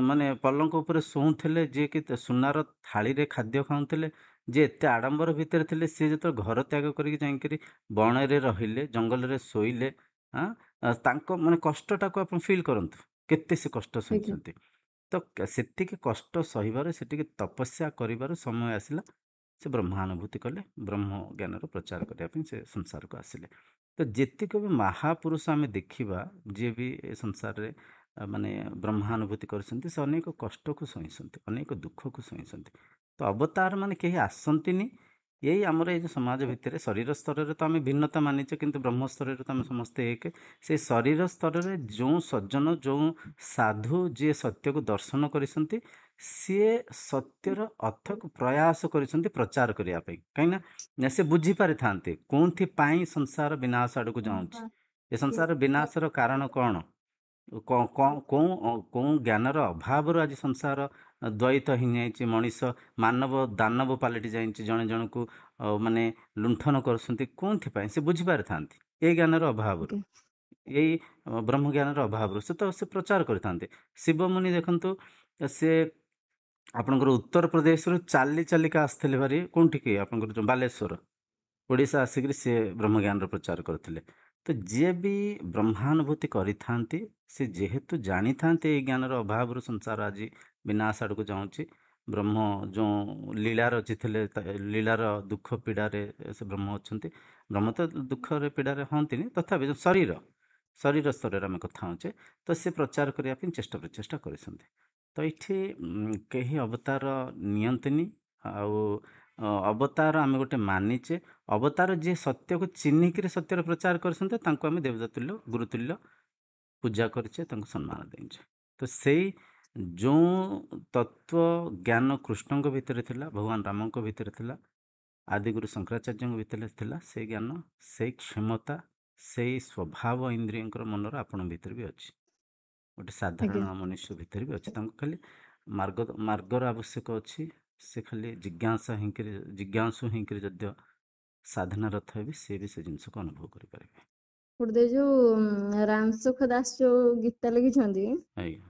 ମାନେ ପଲଙ୍କ ଉପରେ ଶୋଉଥିଲେ, ଯିଏକି ସୁନାର ଥାଳିରେ ଖାଦ୍ୟ ଖାଉଥିଲେ, ଯିଏ ଏତେ ଆଡ଼ମ୍ବର ଭିତରେ ଥିଲେ, ସିଏ ଯେତେବେଳେ ଘର ତ୍ୟାଗ କରିକି ଯାଇକରି ବଣରେ ରହିଲେ, ଜଙ୍ଗଲରେ ଶୋଇଲେ, ତାଙ୍କ ମାନେ କଷ୍ଟଟାକୁ ଆପଣ ଫିଲ୍ କରନ୍ତୁ, କେତେ ସେ କଷ୍ଟ ଆଜ୍ଞା ସହିଛନ୍ତି। ତ ସେତିକି କଷ୍ଟ ସହିବାର, ସେତିକି ତପସ୍ୟା କରିବାର ସମୟ ଆସିଲା, ସେ ବ୍ରହ୍ମାନୁଭୂତି କଲେ, ବ୍ରହ୍ମ ଜ୍ଞାନର ପ୍ରଚାର କରିବା ପାଇଁ ସେ ସଂସାରକୁ ଆସିଲେ। ତ ଯେତିକି ବି ମହାପୁରୁଷ ଆମେ ଦେଖିବା, ଯିଏ ବି ଏ ସଂସାରରେ ମାନେ ବ୍ରହ୍ମାନୁଭୂତି କରିଛନ୍ତି, ସେ ଅନେକ କଷ୍ଟକୁ ସହିଛନ୍ତି, ଅନେକ ଦୁଃଖକୁ ସହିଛନ୍ତି। ତ ଅବତାର ମାନେ କେହି ଆସନ୍ତିନି ଏଇ ଆମର ଏଇ ଯେଉଁ ସମାଜ ଭିତରେ। ଶରୀର ସ୍ତରରେ ତ ଆମେ ଭିନ୍ନତା ମାନିଛେ, କିନ୍ତୁ ବ୍ରହ୍ମ ସ୍ତରରେ ତ ଆମେ ସମସ୍ତେ ଏକ। ସେ ଶରୀର ସ୍ତରରେ ଯେଉଁ ସଜ୍ଜନ, ଯେଉଁ ସାଧୁ ଯିଏ ସତ୍ୟକୁ ଦର୍ଶନ କରିଛନ୍ତି, ସିଏ ସତ୍ୟର ଅର୍ଥକୁ ପ୍ରୟାସ କରିଛନ୍ତି ପ୍ରଚାର କରିବା ପାଇଁ। କାହିଁକିନା ସେ ବୁଝିପାରିଥାନ୍ତି କେଉଁଥିପାଇଁ ସଂସାର ବିନାଶ ଆଡ଼କୁ ଯାଉଛି, ଏ ସଂସାର ବିନାଶର କାରଣ କ'ଣ, କେଉଁ ଜ୍ଞାନର ଅଭାବରୁ ଆଜି ସଂସାର ଦ୍ୱୈତ ହେଇଯାଇଛି, ମଣିଷ ମାନବ ଦାନବ ପାଲଟି ଯାଇଛି, ଜଣେ ଜଣକୁ ମାନେ ଲୁଣ୍ଠନ କରୁଛନ୍ତି, କେଉଁଥିପାଇଁ ସେ ବୁଝିପାରିଥାନ୍ତି। ଏଇ ଜ୍ଞାନର ଅଭାବରୁ, ଆଜ୍ଞା ଏଇ ବ୍ରହ୍ମଜ୍ଞାନର ଅଭାବରୁ ସେ ପ୍ରଚାର କରିଥାନ୍ତି। ଶିବମୁନି ଦେଖନ୍ତୁ, ସେ ଆପଣଙ୍କର ଉତ୍ତରପ୍ରଦେଶରୁ ଚାଲି ଚାଲିକା ଆସିଥିଲେ ଭାରି, କେଉଁଠିକି ଆପଣଙ୍କର ଯେଉଁ ବାଲେଶ୍ୱର, ଓଡ଼ିଶା ଆସିକରି ସେ ବ୍ରହ୍ମଜ୍ଞାନର ପ୍ରଚାର କରିଥିଲେ। ତ ଯିଏ ବି ବ୍ରହ୍ମାନୁଭୂତି କରିଥାନ୍ତି, ସେ ଯେହେତୁ ଜାଣିଥାନ୍ତି ଏଇ ଜ୍ଞାନର ଅଭାବରୁ ସଂସାର ଆଜି ବିନାଶ ଆଡ଼କୁ ଯାଉଛି, ବ୍ରହ୍ମ ଯେଉଁ ଲୀଳା ରଚିଥିଲେ, ଲୀଳାର ଦୁଃଖ ପୀଡ଼ାରେ ସେ ବ୍ରହ୍ମ ଅଛନ୍ତି। ବ୍ରହ୍ମ ତ ଦୁଃଖରେ ପୀଡ଼ାରେ ହୁଅନ୍ତିନି, ତଥାପି ଯେଉଁ ଶରୀର ସ୍ତରରେ ଆମେ କଥା ହେଉଛେ, ତ ସେ ପ୍ରଚାର କରିବା ପାଇଁ ଚେଷ୍ଟା ପ୍ରଚେଷ୍ଟା କରିଛନ୍ତି। ତ ଏଇଠି କେହି ଅବତାର ନିଅନ୍ତିନି। ଆଉ ଅବତାର ଆମେ ଗୋଟେ ମାନିଛେ, ଅବତାର ଯିଏ ସତ୍ୟକୁ ଚିହ୍ନିକିରି ସତ୍ୟର ପ୍ରଚାର କରିଛନ୍ତି, ତାଙ୍କୁ ଆମେ ଦେବତା ତୁଲ୍ୟ, ଗୁରୁତୁଲ୍ୟ ପୂଜା କରିଛେ, ତାଙ୍କୁ ସମ୍ମାନ ଦେଇଛେ। ତ ସେଇ ଯେଉଁ ତତ୍ତ୍ୱ ଜ୍ଞାନ କୃଷ୍ଣଙ୍କ ଭିତରେ ଥିଲା, ଭଗବାନ ରାମଙ୍କ ଭିତରେ ଥିଲା, ଆଦିଗୁରୁ ଶଙ୍କରାଚାର୍ଯ୍ୟଙ୍କ ଭିତରେ ଥିଲା, ସେଇ ଜ୍ଞାନ, ସେଇ କ୍ଷମତା, ସେଇ ସ୍ୱଭାବ ଇନ୍ଦ୍ରିୟଙ୍କର ମନର ଆପଣ ଭିତରେ ବି ଅଛି, ଗୋଟେ ସାଧାରଣ ଆଜ୍ଞା ମନୁଷ୍ୟ ଭିତରେ ବି ଅଛି। ତାଙ୍କୁ ଖାଲି ମାର୍ଗର ଆବଶ୍ୟକ ଅଛି। ସେ ଖାଲି ଜିଜ୍ଞାସୁ ହେଇକିରି ଯଦି ସାଧନାରତ ହେବେ, ସେ ବି ସେ ଜିନିଷକୁ ଅନୁଭବ କରିପାରିବେ। ଗୋଟେ ଯୋଉ ରାମସୁଖ ଦାସ ଯୋଉ ଗୀତା ଲେଖିଛନ୍ତି, ଆଜ୍ଞା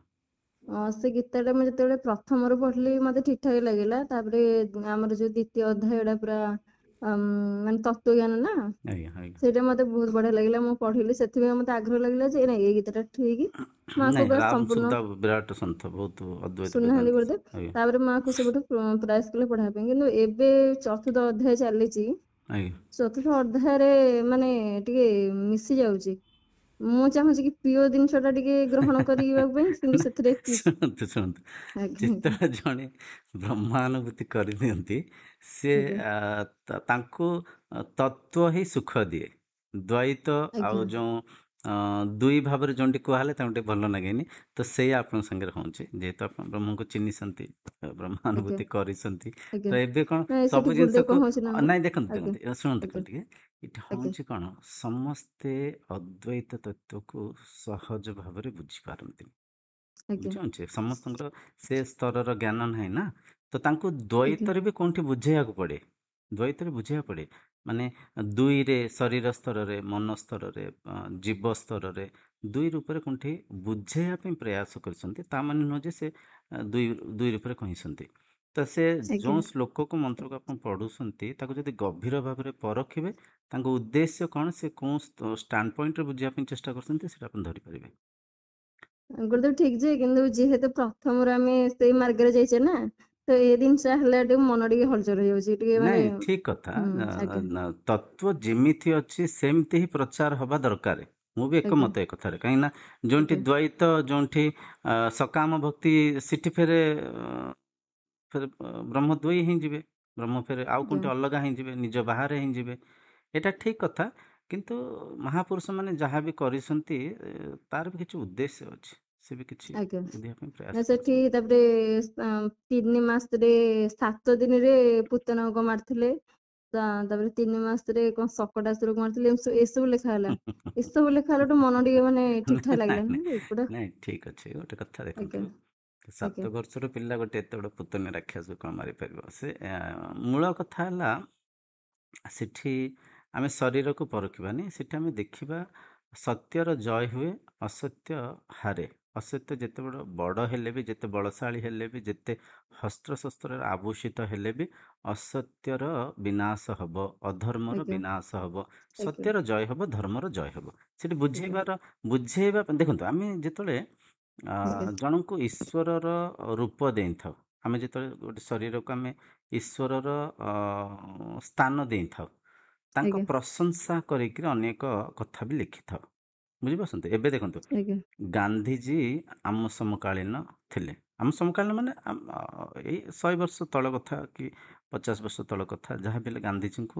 ସେ ଗୀତାଟା ମୁଁ ଯେତେବେଳେ ପ୍ରଥମରୁ ପଢିଲି ମତେ ଠିକ ଠାକ ଲାଗିଲା। ତାପରେ ଆମର ଯୋଉ ଦ୍ୱିତୀୟ ଅଧ୍ୟାୟଟା ପୁରା ମାନେ ତତ୍ତ୍ୱଜ୍ଞାନ ନା, ଆଜ୍ଞା ଆଜ୍ଞା। ସେଇଟା ମତେ ବହୁତ ବଢିଆ ଲାଗିଲା। ମୁଁ ପଢିଲି, ସେଥିପାଇଁ ମତେ ଆଗ୍ରହ ଲାଗିଲା ଯେ ନାଇଁ ଏଇ ଗୀତାଟା ଠିକ, ମୁଁ ଆକୁ ନାଇଁ, ପୁରା ରାମ ସମ୍ପୂର୍ଣ୍ଣ ସୁଖଦାସ ବିରାଟ ସନ୍ଥ, ବହୁତ ଅଦ୍ୱୈତ ଶୁଣିନାହାନ୍ତି ବେଦାନ୍ତ। ଗୁରୁଦେବ। ଆଜ୍ଞା ତାପରେ ମୁଁ ଆକୁ ସେବେଠୁ ପ୍ରୟାସ କଲି ପଢିବା ପାଇଁ। କିନ୍ତୁ ଏବେ ଚତୁର୍ଥ ଅଧ୍ୟାୟ ଚାଲିଛି, ଆଜ୍ଞା। ଚତୁର୍ଥ ଅଧ୍ୟାୟରେ ମାନେ ଟିକେ ମିଶି ଯାଉଛି। ମୁଁ ଚାହୁଁଛି କି ପ୍ରିୟ ଜିନିଷ ଟା ଟିକେ ଗ୍ରହଣ କରିବା ପାଇଁ, କିନ୍ତୁ ନା, ସେଥିରେ ଶୁଣନ୍ତୁ ଆଜ୍ଞା ଆଜ୍ଞା ଯେତେବେଳେ ଜଣେ ବ୍ରହ୍ମାନୁଭୂତି କରିଦିଅନ୍ତି, ସେ ଆଜ୍ଞା ତାଙ୍କୁ ତତ୍ତ୍ୱ ହିଁ ସୁଖ ଦିଏ। ଦ୍ୱୈତ ଆଉ ଆଜ୍ଞା ଯେଉଁ ଦୁଇ ଭାବରେ ଯେଉଁଠି କୁହାହେଲେ ତାଙ୍କୁ ଟିକେ ଭଲ ଲାଗେନି। ତ ସେଇଆ ଆପଣଙ୍କ ସାଙ୍ଗରେ ହେଉଛି, ଯେହେତୁ ଆପଣ ବ୍ରହ୍ମଙ୍କୁ ଚିହ୍ନିଛନ୍ତି, ଆଜ୍ଞା ବ୍ରହ୍ମାନୁଭୂତି କରିଛନ୍ତି। ତ ଆଜ୍ଞା ଏବେ କ'ଣ ନାଇଁ ସବୁ ସେଠି ଗୁରୁଦେବ ଜିନିଷକୁ କଣ ହଉଛି ନା ଆମର। ନାଇଁ, ଦେଖନ୍ତୁ ଆଜ୍ଞା ଶୁଣନ୍ତୁ ଆଜ୍ଞା ଟିକେ, ଏଠି ଆଜ୍ଞା ହେଉଛି କ'ଣ, ସମସ୍ତେ ଅଦ୍ୱୈତ ତତ୍ତ୍ୱକୁ ସହଜ ଭାବରେ ବୁଝିପାରନ୍ତିନି। ଆଜ୍ଞା ବୁଝୁଛି, ସମସ୍ତଙ୍କର ସେ ସ୍ତରର ଜ୍ଞାନ ନାହିଁ ନା। ତ ତାଙ୍କୁ ଆଜ୍ଞା ଦ୍ୱୈତରେ ବି କେଉଁଠି ବୁଝେଇବାକୁ ପଡ଼େ, ଦ୍ୱୈତରେ ବୁଝେଇବାକୁ ପଡ଼େ। ମାନେ ଦୁଇରେ, ଶରୀର ସ୍ତରରେ, ମନ ସ୍ତରରେ, ଜୀବ ସ୍ତରରେ, ଦୁଇ ରୂପରେ କେଉଁଠି ବୁଝେଇବା ପାଇଁ ପ୍ରୟାସ କରିଛନ୍ତି। ତା ମାନେ ନୁହଁ ଯେ ସେ ଦୁଇ ରୂପରେ କହିଛନ୍ତି। ତ ସେ ଆଜ୍ଞା ଯେଉଁ ଶ୍ଲୋକକୁ, ମନ୍ତ୍ରକୁ ଆପଣ ପଢ଼ୁଛନ୍ତି, ତାକୁ ଯଦି ଗଭୀର ଭାବରେ ପରଖିବେ, ତାଙ୍କ ଉଦ୍ଦେଶ୍ୟ କ'ଣ, ସେ କେଉଁ ଷ୍ଟାଣ୍ଡ ପଏଣ୍ଟରେ ବୁଝିବା ପାଇଁ ଚେଷ୍ଟା କରୁଛନ୍ତି, ସେଇଟା ଆପଣ ଧରିପାରିବେ। ଗୁରୁଦେବ ଠିକ ଯେ, କିନ୍ତୁ ଯେହେତୁ ପ୍ରଥମରୁ ଆମେ ସେଇ ମାର୍ଗରେ ଯାଇଛେ ନା, ତ ଏ ଜିନିଷ ହେଲା ଟିକେ ମନ ଟିକେ ହଲଚଲ ହେଇଯାଉଛି ଟିକେ, ମାନେ ନାଇଁ, ଠିକ କଥା। ଆଜ୍ଞା ତତ୍ତ୍ୱ ଯେମିତି ଅଛି ସେମିତି ହିଁ ପ୍ରଚାର ହବା ଦରକାର, ମୁଁ ବି ଆଜ୍ଞା ଏକମତ ଏ କଥାରେ, କାହିଁକି ନା ଯୋଉଠି ଆଜ୍ଞା ଦ୍ୱୈତ, ଯୋଉଠି ସକାମ ଭକ୍ତି, ସେଠି ଫେରେ ଫେରେ ବ୍ରହ୍ମ ଦ୍ୱୟୀ ହିଁ ଯିବେ, ବ୍ରହ୍ମ ଫେରେ ଆଉ ଆଜ୍ଞା କୋଉଠି ଅଲଗା ହିଁ ଯିବେ, ନିଜ ବାହାରେ ହିଁ ଯିବେ। ଏଇଟା ଠିକ କଥା, କିନ୍ତୁ ମହାପୁରୁଷ ମାନେ ଯାହା ବି କରିଛନ୍ତି ତାର ବି କିଛି ଉଦ୍ଦେଶ୍ୟ ଅଛି, ସେ ବି କିଛି ଆଜ୍ଞା। ବୁଝିବା ପାଇଁ ପ୍ରୟାସ ନା ସେଠି କରୁଛନ୍ତି। ତାପରେ 3 ମାସରେ 7 ଦିନରେ ପୁତନାକୁ ମାରିଥିଲେ, ତାପରେ 3 ମାସରେ କଣ ଶକଟାସୁରକୁ ମାରିଥିଲେ, ଏସବୁ ଲେଖା ହେଲା। ଏସବୁ ଲେଖା ହେଲାଠୁ ମନ ଟିକେ ମାନେ ଠିକ ଠାକ ନାଇଁ ଲାଗିଲାନି ନାଇଁ ଯେ ଏଗୁଡା। ନାଇଁ, ଠିକ ଅଛି। ଗୋଟେ କଥା ଆଜ୍ଞା ଦେଖନ୍ତୁ, ଆଜ୍ଞା 7 ବର୍ଷର ପିଲା ଗୋଟେ ଏତେ ବଡ଼ ପୁତନି ରାକ୍ଷସକୁ କଣ ମାରିପାରିବ? ସେ ମୂଳ କଥା ହେଲା, ସେଠି ଆମେ ଶରୀରକୁ ପରଖିବାନି, ସେଠି ଆମେ ଦେଖିବା ସତ୍ୟର ଜୟ ହୁଏ, ଅସତ୍ୟ ହାରେ। ଅସତ୍ୟ ଯେତେ ବଡ଼ ହେଲେ ବି, ଯେତେ ବଳଶାଳୀ ହେଲେ ବି, ଯେତେ ଶସ୍ତ୍ରରେ ଆଭୂଷିତ ହେଲେ ବି ଅସତ୍ୟର ବିନାଶ ହବ, ଅଧର୍ମର ଆଜ୍ଞା ବିନାଶ ହବ, ଆଜ୍ଞା ସତ୍ୟର ଜୟ ହବ, ଧର୍ମର ଜୟ ହବ। ସେଠି ଆଜ୍ଞା ବୁଝେଇବା ଦେଖନ୍ତୁ, ଆମେ ଯେତେବେଳେ ଆଜ୍ଞା ଜଣଙ୍କୁ ଈଶ୍ୱରର ରୂପ ଦେଇଥାଉ, ଆମେ ଯେତେବେଳେ ଗୋଟେ ଶରୀରକୁ ଆମେ ଈଶ୍ୱରର ସ୍ଥାନ ଦେଇଥାଉ, ତାଙ୍କ ଆଜ୍ଞା ପ୍ରଶଂସା କରିକି ଅନେକ କଥା ବି ଲେଖିଥାଉ। ବୁଝିପାରୁଛନ୍ତି? ଏବେ ଦେଖନ୍ତୁ, ଆଜ୍ଞା ଗାନ୍ଧିଜୀ ଆମ ସମକାଳୀନ ଥିଲେ। ଆମ ସମକାଳୀନ ମାନେ ଏଇ 100 ବର୍ଷ ତଳ କଥା କି 50 ବର୍ଷ ତଳ କଥା, ଯାହା ବି ହେଲେ ଗାନ୍ଧିଜୀଙ୍କୁ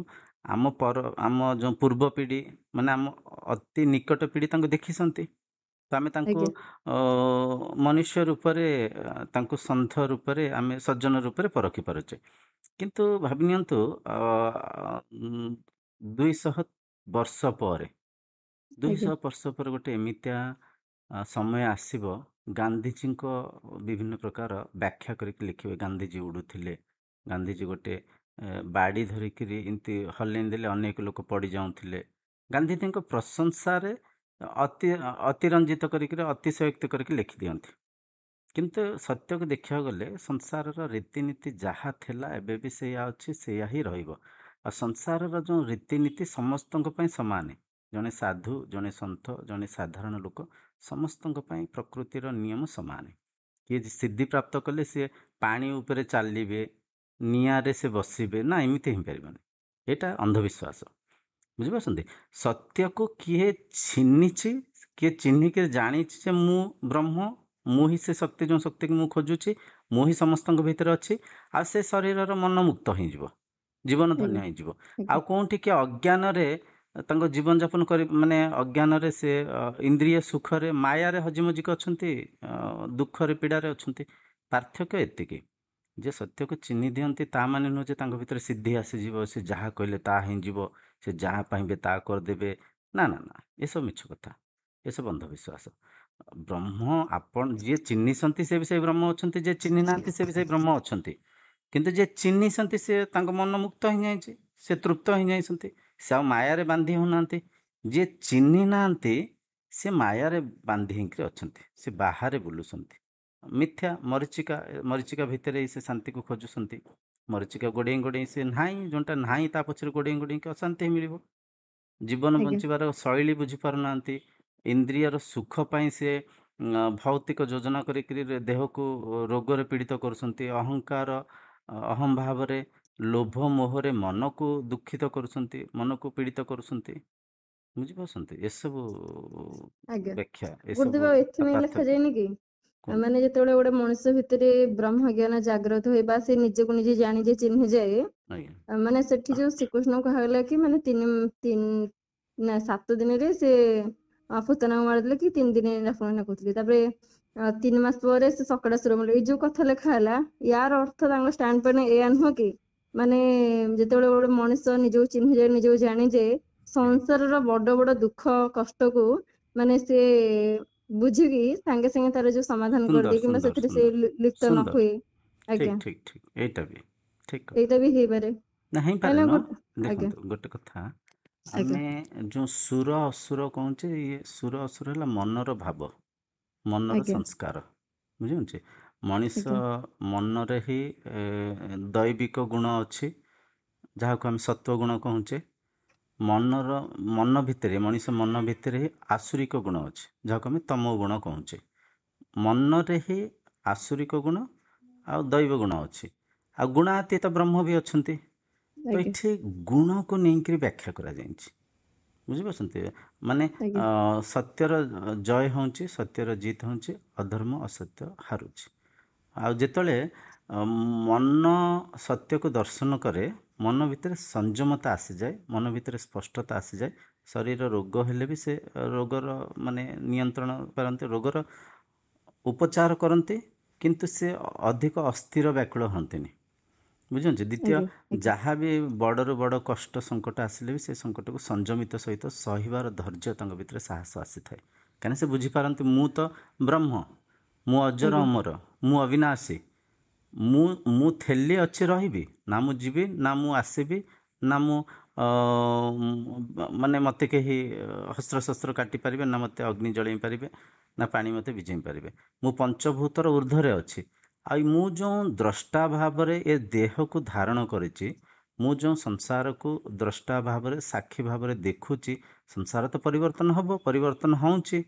ଆମ ଯେଉଁ ପୂର୍ବ ପିଢ଼ି, ମାନେ ଆମ ଅତି ନିକଟ ପିଢ଼ି ତାଙ୍କୁ ଦେଖିଛନ୍ତି। ତ ଆମେ ତାଙ୍କୁ ଆଜ୍ଞା ମନୁଷ୍ୟ ରୂପରେ, ତାଙ୍କୁ ସନ୍ଥ ରୂପରେ, ଆମେ ସଜ୍ଜନ ରୂପରେ ପରଖି ପାରୁଛେ। କିନ୍ତୁ ଭାବି ନିଅନ୍ତୁ 200 ବର୍ଷ ପରେ, ଆଜ୍ଞା 200 ବର୍ଷ ପରେ ଗୋଟେ ଏମିତିଆ ସମୟ ଆସିବ, ଗାନ୍ଧିଜୀଙ୍କ ବିଭିନ୍ନ ପ୍ରକାର ବ୍ୟାଖ୍ୟା କରିକି ଲେଖିବେ। ଗାନ୍ଧିଜୀ ଉଡୁଥିଲେ, ଗାନ୍ଧିଜୀ ଗୋଟେ ବାଡ଼ି ଧରିକିରି ଏମିତି ହଲେଇ ଦେଲେ ଅନେକ ଲୋକ ପଡ଼ି ଯାଉଥିଲେ। ଗାନ୍ଧିଜୀଙ୍କ ପ୍ରଶଂସାରେ ଅତିରଞ୍ଜିତ କରିକି, ଅତିଶୟୋକ୍ତି କରିକି ଲେଖିଦିଅନ୍ତି। କିନ୍ତୁ ସତ୍ୟକୁ ଦେଖିବାକୁ ଗଲେ, ସଂସାରର ରୀତିନୀତି ଯାହା ଥିଲା ଏବେ ବି ସେଇଆ ଅଛି, ସେଇଆ ହିଁ ରହିବ। ଆଉ ସଂସାରର ଯେଉଁ ରୀତିନୀତି ସମସ୍ତଙ୍କ ପାଇଁ ସମାନ। ଜଣେ ସାଧୁ, ଜଣେ ସନ୍ଥ, ଜଣେ ସାଧାରଣ ଲୋକ, ସମସ୍ତଙ୍କ ପାଇଁ ପ୍ରକୃତିର ନିୟମ ସମାନ। କିଏ ସିଦ୍ଧି ପ୍ରାପ୍ତ କଲେ ସିଏ ପାଣି ଉପରେ ଚାଲିବେ, ନିଆଁରେ ସେ ବସିବେ ନା, ଏମିତି ହେଇପାରିବନି। ଏଇଟା ଅନ୍ଧବିଶ୍ୱାସ। ବୁଝିପାରୁଛନ୍ତି? ସତ୍ୟକୁ କିଏ ଚିହ୍ନିଛି, କିଏ ଚିହ୍ନିକି ଜାଣିଛି ଯେ ମୁଁ ବ୍ରହ୍ମ, ମୁଁ ହିଁ ସେ ଶକ୍ତି, ଯେଉଁ ଶକ୍ତିକୁ ମୁଁ ଖୋଜୁଛି, ମୁଁ ହିଁ ସମସ୍ତଙ୍କ ଭିତରେ ଅଛି, ଆଉ ସେ ଶରୀରର ମନମୁକ୍ତ ହେଇଯିବ, ଜୀବନ ଧନ୍ୟ ଆଜ୍ଞା ହେଇଯିବ। ଆଉ ଆଜ୍ଞା କୋଉଠି କିଏ ଅଜ୍ଞାନରେ ତାଙ୍କ ଜୀବନଯାପନ କରି, ମାନେ ଅଜ୍ଞାନରେ ସେ ଇନ୍ଦ୍ରିୟ ସୁଖରେ, ମାୟାରେ ହଜିମଜିକି ଅଛନ୍ତି, ଦୁଃଖରେ, ପୀଡ଼ାରେ ଅଛନ୍ତି। ପାର୍ଥକ୍ୟ ଏତିକି ଯେ ସତ୍ୟକୁ ଚିହ୍ନି ଦିଅନ୍ତି, ତା ମାନେ ନୁହେଁ ଯେ ତାଙ୍କ ଭିତରେ ସିଦ୍ଧି ଆସିଯିବ, ସେ ଯାହା କହିଲେ ତାହା ହିଁ ଯିବ, ସେ ଯାହା ପାଇବେ ତାହା କରିଦେବେ। ନା ନା ନା, ଏସବୁ ମିଛ କଥା, ଏସବୁ ଅନ୍ଧବିଶ୍ୱାସ। ବ୍ରହ୍ମ, ଆପଣ ଯିଏ ଚିହ୍ନିଛନ୍ତି ସେ ବି ସେଇ ବ୍ରହ୍ମ ଅଛନ୍ତି, ଯିଏ ଚିହ୍ନି ନାହାନ୍ତି ସେ ବି ସେଇ ବ୍ରହ୍ମ ଅଛନ୍ତି। କିନ୍ତୁ ଯିଏ ଚିହ୍ନିଛନ୍ତି, ସେ ତାଙ୍କ ମନ ମୁକ୍ତ ହେଇଯାଇଛି, ସେ ତୃପ୍ତ ହେଇଯାଇଛନ୍ତି, ସେ ଆଉ ମାୟାରେ ବାନ୍ଧି ହଉନାହାନ୍ତି। ଯିଏ ଚିହ୍ନି ନାହାନ୍ତି, ସେ ମାୟାରେ ବାନ୍ଧି ହେଇକି ଅଛନ୍ତି, ସେ ବାହାରେ ବୁଲୁଛନ୍ତି। ମିଥ୍ୟା ମରିଚିକା ଭିତରେ ସେ ଶାନ୍ତିକୁ ଖୋଜୁଛନ୍ତି। ମରିଚିକା ଗୋଡ଼େଇ ଗୋଡ଼େଇ ସେ ନାହିଁ, ଯେଉଁଟା ନାହିଁ ତା ପଛରେ ଗୋଡ଼େଇ ଗୋଡ଼େଇକି ଅଶାନ୍ତି ମିଳିବ। ଜୀବନ ଆଜ୍ଞା ବଞ୍ଚିବାର ଶୈଳୀ ବୁଝିପାରୁନାହାନ୍ତି। ଇନ୍ଦ୍ରିୟର ସୁଖ ପାଇଁ ସେ ଭୌତିକ ଯୋଜନା କରିକି ଦେହକୁ ରୋଗରେ ପୀଡ଼ିତ କରୁଛନ୍ତି। ଅହଂଭାବରେ, ଲୋଭ ମୋହରେ ମନକୁ ଦୁଃଖିତ କରୁଛନ୍ତି, ମନକୁ ପୀଡ଼ିତ କରୁଛନ୍ତି। ବୁଝିପାରୁଛନ୍ତି? ଏସବୁ ଆଜ୍ଞା। ବ୍ୟାଖ୍ୟା, ଏସବୁ ଗୁରୁଦେବ ଏଥିପାଇଁ ପାର୍ଥକ୍ୟ। ଲେଖାଯାଇନି କି, କୁହନ୍ତୁ। ମାନେ ଯେତେବେଳେ ଗୋଟେ ମଣିଷ ଭିତରେ ବ୍ରହ୍ମ ଜ୍ଞାନ ଜାଗ୍ରତ ହୁଏ, ବା ସେ ନିଜକୁ ନିଜେ ଜାଣିଯେ ଚିହ୍ନି ଯାଏ, ଆଜ୍ଞା ମାନେ ସେଠି ଯୋଉ ଶ୍ରୀକୃଷ୍ଣ କୁହାଗଲା କି ମାନେ 7 ଦିନରେ ସେ ପୁତନାକୁ ମାରିଦେଲେ, କି 3 ଦିନରେ ଆପଣ କହୁଥିଲେ, ତାପରେ 3 ମାସ ପରେ ସେ ଶକଟାସୁର ମରିଲେ। ଏଇ ଯୋଉ କଥା ଲେଖା ହେଲା, ୟାର ଅର୍ଥ ତାଙ୍କ ଷ୍ଟାଣ୍ଡ ପଏଣ୍ଟ ଏଇଆ ନୁହଁ କି, ମାନେ ଯେତେବେଳେ ଗୋଟେ ମଣିଷ ନିଜକୁ ଚିହ୍ନି ଯାଏ, ନିଜକୁ ଜାଣିଯାଏ, ଆଜ୍ଞା ସଂସାରର ବଡ ବଡ ଦୁଃଖ କଷ୍ଟକୁ ମାନେ ସେ ବୁଝିକି ସାଙ୍ଗେ ସାଙ୍ଗେ ତାର ଯୋଉ ସମାଧାନ ସୁନ୍ଦର କରିଦିଏ, କିମ୍ବା ସୁନ୍ଦର ସେଥିରେ ସେ ସୁନ୍ଦର ଲିପ୍ତ ନ ସୁନ୍ଦର। ହୁଏ। ଠିକ ଆଜ୍ଞା, ଠିକ ଠିକ, ଏଇଟା ବି ଠିକ କଥା। ଏଇଟା ବି ହେଇପାରେ। ନା, ହେଇପାରେ କାହିଁକିନା ନ। ଆଜ୍ଞା ଦେଖନ୍ତୁ ଗୋଟେ କଥା, ଆଜ୍ଞା ଆମେ ଯେଉଁ ସୁର ଅସୁର କହୁଛେ, ଇଏ ସୁର ଅସୁର ହେଲା ମନର ଭାବ, ମନର ଆଜ୍ଞା ସଂସ୍କାର। ବୁଝିପାରୁଛେ? ମଣିଷ ଆଜ୍ଞା ମନରେ ହିଁ ଦୈବିକ ଗୁଣ ଅଛି, ଯାହାକୁ ଆମେ ସତ୍ୱଗୁଣ କହୁଛେ। ମନ ଭିତରେ, ମଣିଷ ମନ ଭିତରେ ହିଁ ଆସୁରିକ ଗୁଣ ଅଛି, ଯାହାକୁ ଆମେ ତମ ଗୁଣ କହୁଛେ। ମନରେ ହିଁ ଆସୁରିକ ଗୁଣ ଆଉ ଦୈବ ଗୁଣ ଅଛି, ଆଉ ଗୁଣାତୀତ ବ୍ରହ୍ମ ବି ଅଛନ୍ତି। ତ ଆଜ୍ଞା ଏଠି ଗୁଣକୁ ନେଇକରି ବ୍ୟାଖ୍ୟା କରାଯାଇଛି। ବୁଝିପାରୁଛନ୍ତି? ମାନେ ଆଜ୍ଞା ସତ୍ୟର ଜୟ ହେଉଛି, ସତ୍ୟର ଜିତ୍ ହେଉଛି, ଅଧର୍ମ ଅସତ୍ୟ ହାରୁଛି। ଆଉ ଯେତେବେଳେ ମନ ସତ୍ୟକୁ ଦର୍ଶନ କରେ, ମନ ଭିତରେ ସଂଯମତା ଆସିଯାଏ, ମନ ଭିତରେ ସ୍ପଷ୍ଟତା ଆସିଯାଏ। ଶରୀର ରୋଗ ହେଲେ ବି ସେ ରୋଗର ମାନେ ନିୟନ୍ତ୍ରଣ କରନ୍ତି, ରୋଗର ଉପଚାର କରନ୍ତି, କିନ୍ତୁ ସେ ଅଧିକ ଅସ୍ଥିର ବ୍ୟାକୁଳ ହୁଅନ୍ତିନି। ବୁଝୁଛନ୍ତି? ଦ୍ୱିତୀୟ, ଆଜ୍ଞା ଆଜ୍ଞା ଯାହା ବି ବଡ଼ରୁ ବଡ଼ କଷ୍ଟ ସଙ୍କଟ ଆସିଲେ ବି ସେ ସଙ୍କଟକୁ ସଂଯମିତ ସହିତ ସହିବାର ଧୈର୍ଯ୍ୟ ତାଙ୍କ ଭିତରେ ସାହସ ଆସିଥାଏ। କାହିଁକିନା ସେ ବୁଝିପାରନ୍ତି ମୁଁ ତ ବ୍ରହ୍ମ, ମୁଁ ଅଜର ଆଜ୍ଞା ଅମର, ମୁଁ ଅବିନାଶୀ, ମୁଁ ଥେଲି ଅଛି ରହିବି, ନା ମୁଁ ଯିବି, ନା ମୁଁ ଆସିବି, ନା ମୁଁ ମାନେ ମୋତେ କେହି ହସ୍ତ୍ରଶସ୍ତ୍ର କାଟି ପାରିବେ, ନା ମୋତେ ଅଗ୍ନି ଜଳେଇ ପାରିବେ, ନା ପାଣି ମୋତେ ଭିଜେଇ ପାରିବେ। ମୁଁ ପଞ୍ଚଭୂତର ଊର୍ଦ୍ଧ୍ୱରେ ଅଛି। ଆଉ ମୁଁ ଯେଉଁ ଦ୍ରଷ୍ଟା ଭାବରେ ଏ ଦେହକୁ ଧାରଣ କରିଛି, ମୁଁ ଯେଉଁ ସଂସାରକୁ ଦ୍ରଷ୍ଟା ଭାବରେ ସାକ୍ଷୀ ଭାବରେ ଦେଖୁଛି, ସଂସାର ତ ପରିବର୍ତ୍ତନ ହେବ, ପରିବର୍ତ୍ତନ ହେଉଛି,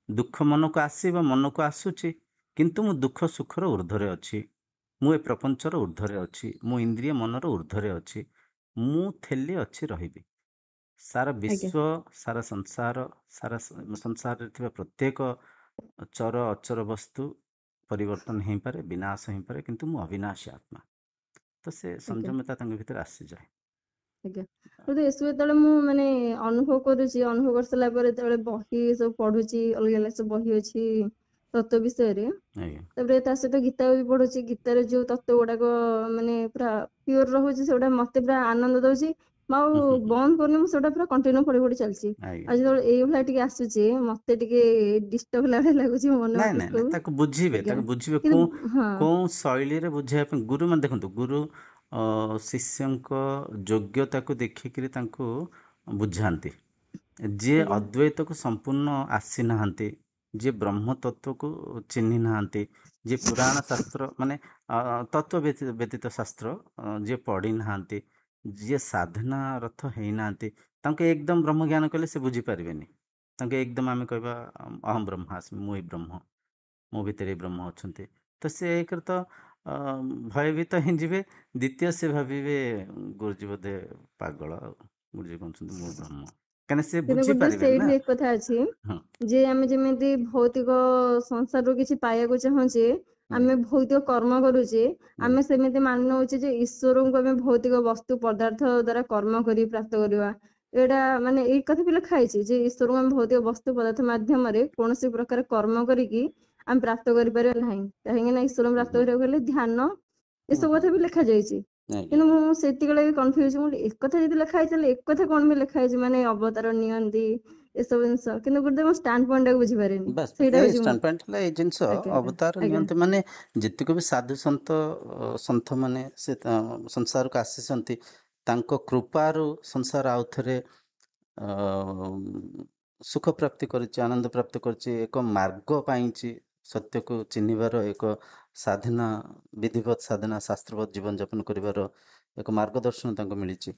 ଦୁଃଖ ମନକୁ ଆସିବ, ମନକୁ ଆସୁଛି, କିନ୍ତୁ ମୁଁ ଦୁଃଖ ସୁଖର ଊର୍ଦ୍ଧ୍ୱରେ ଅଛି, ମୁଁ ଏ ପ୍ରପଞ୍ଚର ଊର୍ଦ୍ଧ୍ୱରେ ଅଛି, ମୁଁ ଇନ୍ଦ୍ରିୟ ମନର ଊର୍ଦ୍ଧ୍ୱରେ ଅଛି, ମୁଁ ଥେଲି ଅଛି ରହିବି। ସାରା ଆଜ୍ଞା ବିଶ୍ୱ, ସାରା ସଂସାର, ସାରା ସଂସାରରେ ଥିବା ପ୍ରତ୍ୟେକ ଚର ଅଚର ବସ୍ତୁ ପରିବର୍ତ୍ତନ ହେଇପାରେ, ବିନାଶ ହେଇପାରେ, କିନ୍ତୁ ମୁଁ ଅବିନାଶୀ ଆତ୍ମା। ତ ସେ ଆଜ୍ଞା ସଂଯମତା ତାଙ୍କ ଭିତରେ ଆସିଯାଏ। ଆଜ୍ଞା। କିନ୍ତୁ ଏସବୁ ଯେତେବେଳେ ମୁଁ ମାନେ ଅନୁଭବ କରୁଛି, ଅନୁଭବ କରିସାରିଲା ପରେ ଯେତେବେଳେ ବହି ସବୁ ପଢୁଛି, ଅଲଗା ଅଲଗା ସବୁ ବହି ଅଛି ତତ୍ତ୍ୱ ବିଷୟରେ, ଆଜ୍ଞା ତାପରେ ତା ସହିତ ଗୀତା ବି ପଢୁଛି। ଗୀତାରେ ଯୋଉ ତତ୍ତ୍ୱ ଗୁଡାକ ମାନେ ପୁରା ପିଓର ରହୁଛି, ସେଗୁଡା ମତେ ପୁରା ଆନନ୍ଦ ଦଉଛି। ମୁଁ ଆଉ ବନ୍ଦ କରୁନି, ମୁଁ ସେଗୁଡା ପୁରା କଣ୍ଟିନ୍ୟୁ ପଢି ପଢି ଚାଲିଛି। ଆଜ୍ଞା ଆଉ ଯେତେବେଳେ ଏଇଭଳିଆ ଟିକେ ଆସୁଛି, ମତେ ଟିକେ ଡିଷ୍ଟର୍ବ ଲାଗୁଛି ମନ ନାଇଁ ନାଇଁ ନାଇଁ, ଭିତରକୁ। ତାକୁ ବୁଝିବେ, ଆଜ୍ଞା ତାକୁ ବୁଝିବେ କିନ୍ତୁ ହଁ କୋଉ ଶୈଳୀରେ ବୁଝେଇବା ପାଇଁ। ଗୁରୁ ମାନେ ଦେଖନ୍ତୁ, ଗୁରୁ ଶିଷ୍ୟଙ୍କ ଯୋଗ୍ୟତାକୁ ଦେଖିକରି ତାଙ୍କୁ ବୁଝାନ୍ତି। ଯିଏ ଆଜ୍ଞା ଅଦ୍ୱୈତକୁ ସମ୍ପୂର୍ଣ୍ଣ ଆସିନାହାନ୍ତି, ଯିଏ ବ୍ରହ୍ମ ତତ୍ତ୍ୱକୁ ଚିହ୍ନି ନାହାନ୍ତି, ଯିଏ ପୁରାଣ ଶାସ୍ତ୍ର ମାନେ ତତ୍ତ୍ୱ ବ୍ୟତୀତ ଶାସ୍ତ୍ର ଯିଏ ପଢ଼ି ନାହାନ୍ତି, ଯିଏ ସାଧନାରତ ହେଇନାହାନ୍ତି, ତାଙ୍କୁ ଏକଦମ ବ୍ରହ୍ମଜ୍ଞାନ କଲେ ସେ ବୁଝିପାରିବେନି। ତାଙ୍କୁ ଏକଦମ ଆମେ କହିବା ଅହମ୍ ବ୍ରହ୍ମାସ୍ମି, ମୁଁ ଏଇ ବ୍ରହ୍ମ, ମୋ ଭିତରେ ଏଇ ବ୍ରହ୍ମ ଅଛନ୍ତି, ତ ସେ ଏକରେ ତ ଭୟଭୀତ ହିଁ ଯିବେ। ଦ୍ୱିତୀୟ, ସେ ଭାବିବେ ଗୁରୁଜୀ ବୋଧେ ପାଗଳ, ଆଉ ଗୁରୁଜୀ କହୁଛନ୍ତି ମୁଁ ବ୍ରହ୍ମ, କାହିଁକିନା ସେ କିନ୍ତୁ ଗୋଟେ ବୁଝିପାରିବେନି ସେଇଠି ନା। ବି ଏକ କଥା ଅଛି ହଁ ଯେ ଆମେ ଯେମିତି ଭୌତିକ ସଂସାରରୁ କିଛି ପାଇବାକୁ ଚାହୁଁଛେ, ଆଜ୍ଞା ଆମେ ଭୌତିକ କର୍ମ କରୁଛେ, ଆଜ୍ଞା ଆମେ ସେମିତି ମାନି ନଉଛେ ଯେ ଈଶ୍ୱରଙ୍କୁ ଆମେ ଭୌତିକ ବସ୍ତୁ ପଦାର୍ଥ ଦ୍ଵାରା କର୍ମ କରି ପ୍ରାପ୍ତ କରିବା। ଏଇଟା ମାନେ ଏଇ କଥା ବି ଲେଖା ହେଇଛି ଯେ ଈଶ୍ୱରଙ୍କୁ ଆମେ ଭୌତିକ ବସ୍ତୁ ପଦାର୍ଥ ମାଧ୍ୟମରେ କୌଣସି ପ୍ରକାର କର୍ମ କରିକି ଆମେ ପ୍ରାପ୍ତ କରିପାରିବା ନାହିଁ। କାହିଁକି ନା ଈଶ୍ୱରଙ୍କୁ ପ୍ରାପ୍ତ ହୁଁ କରିବାକୁ ହେଲେ ଧ୍ୟାନ, ହୁଁ ଏସବୁ ହୁଁ କଥା ବି ଲେଖା ଯାଇଛି। ଆଜ୍ଞା କିନ୍ତୁ ମୁଁ ସେତିକିବେଳେ ବି କନଫ୍ୟୁଜ, ମୁଁ ଏକଥା ଯଦି ଲେଖା ହେଇଛି ତାହେଲେ ଏକଥା କଣ ବି ଲେଖା ହେଇଛି, ମାନେ ଅବତାର ନିଅନ୍ତି ଏସବୁ ଜିନିଷ, କିନ୍ତୁ ଗୋଟେ ମୋ ଷ୍ଟାଣ୍ଡ ପଏଣ୍ଟ ଟାକୁ ବୁଝିପାରେନି। ବାସ୍ ବାସ୍, ସେଇଟା ଏଇ ହଉଛି ମୁଁ। ଷ୍ଟାଣ୍ଡ ପଏଣ୍ଟ ହେଲା ଏଇ ଜିନିଷ। ଆଜ୍ଞା ଆଜ୍ଞା ଅବତାର ଆଜ୍ଞା ନିଅନ୍ତି ମାନେ ଯେତିକ ବି ସାଧୁ ସନ୍ଥ ସନ୍ଥ ମାନେ ସେ ସଂସାରକୁ ଆସିଛନ୍ତି, ତାଙ୍କ କୃପାରୁ ସଂସାର ଆଉଥରେ ସୁଖ ପ୍ରାପ୍ତି କରିଛି, ଆନନ୍ଦ ପ୍ରାପ୍ତି କରିଛି, ଏକ ମାର୍ଗ ପାଇଛି, ସତ୍ୟକୁ ଚିହ୍ନିବାର ଏକ ସାଧନା, ବିଧିବତ ସାଧନା, ଶାସ୍ତ୍ରବତ ଜୀବନଯାପନ କରିବାର ଏକ ମାର୍ଗଦର୍ଶନ ତାଙ୍କୁ ମିଳିଛି।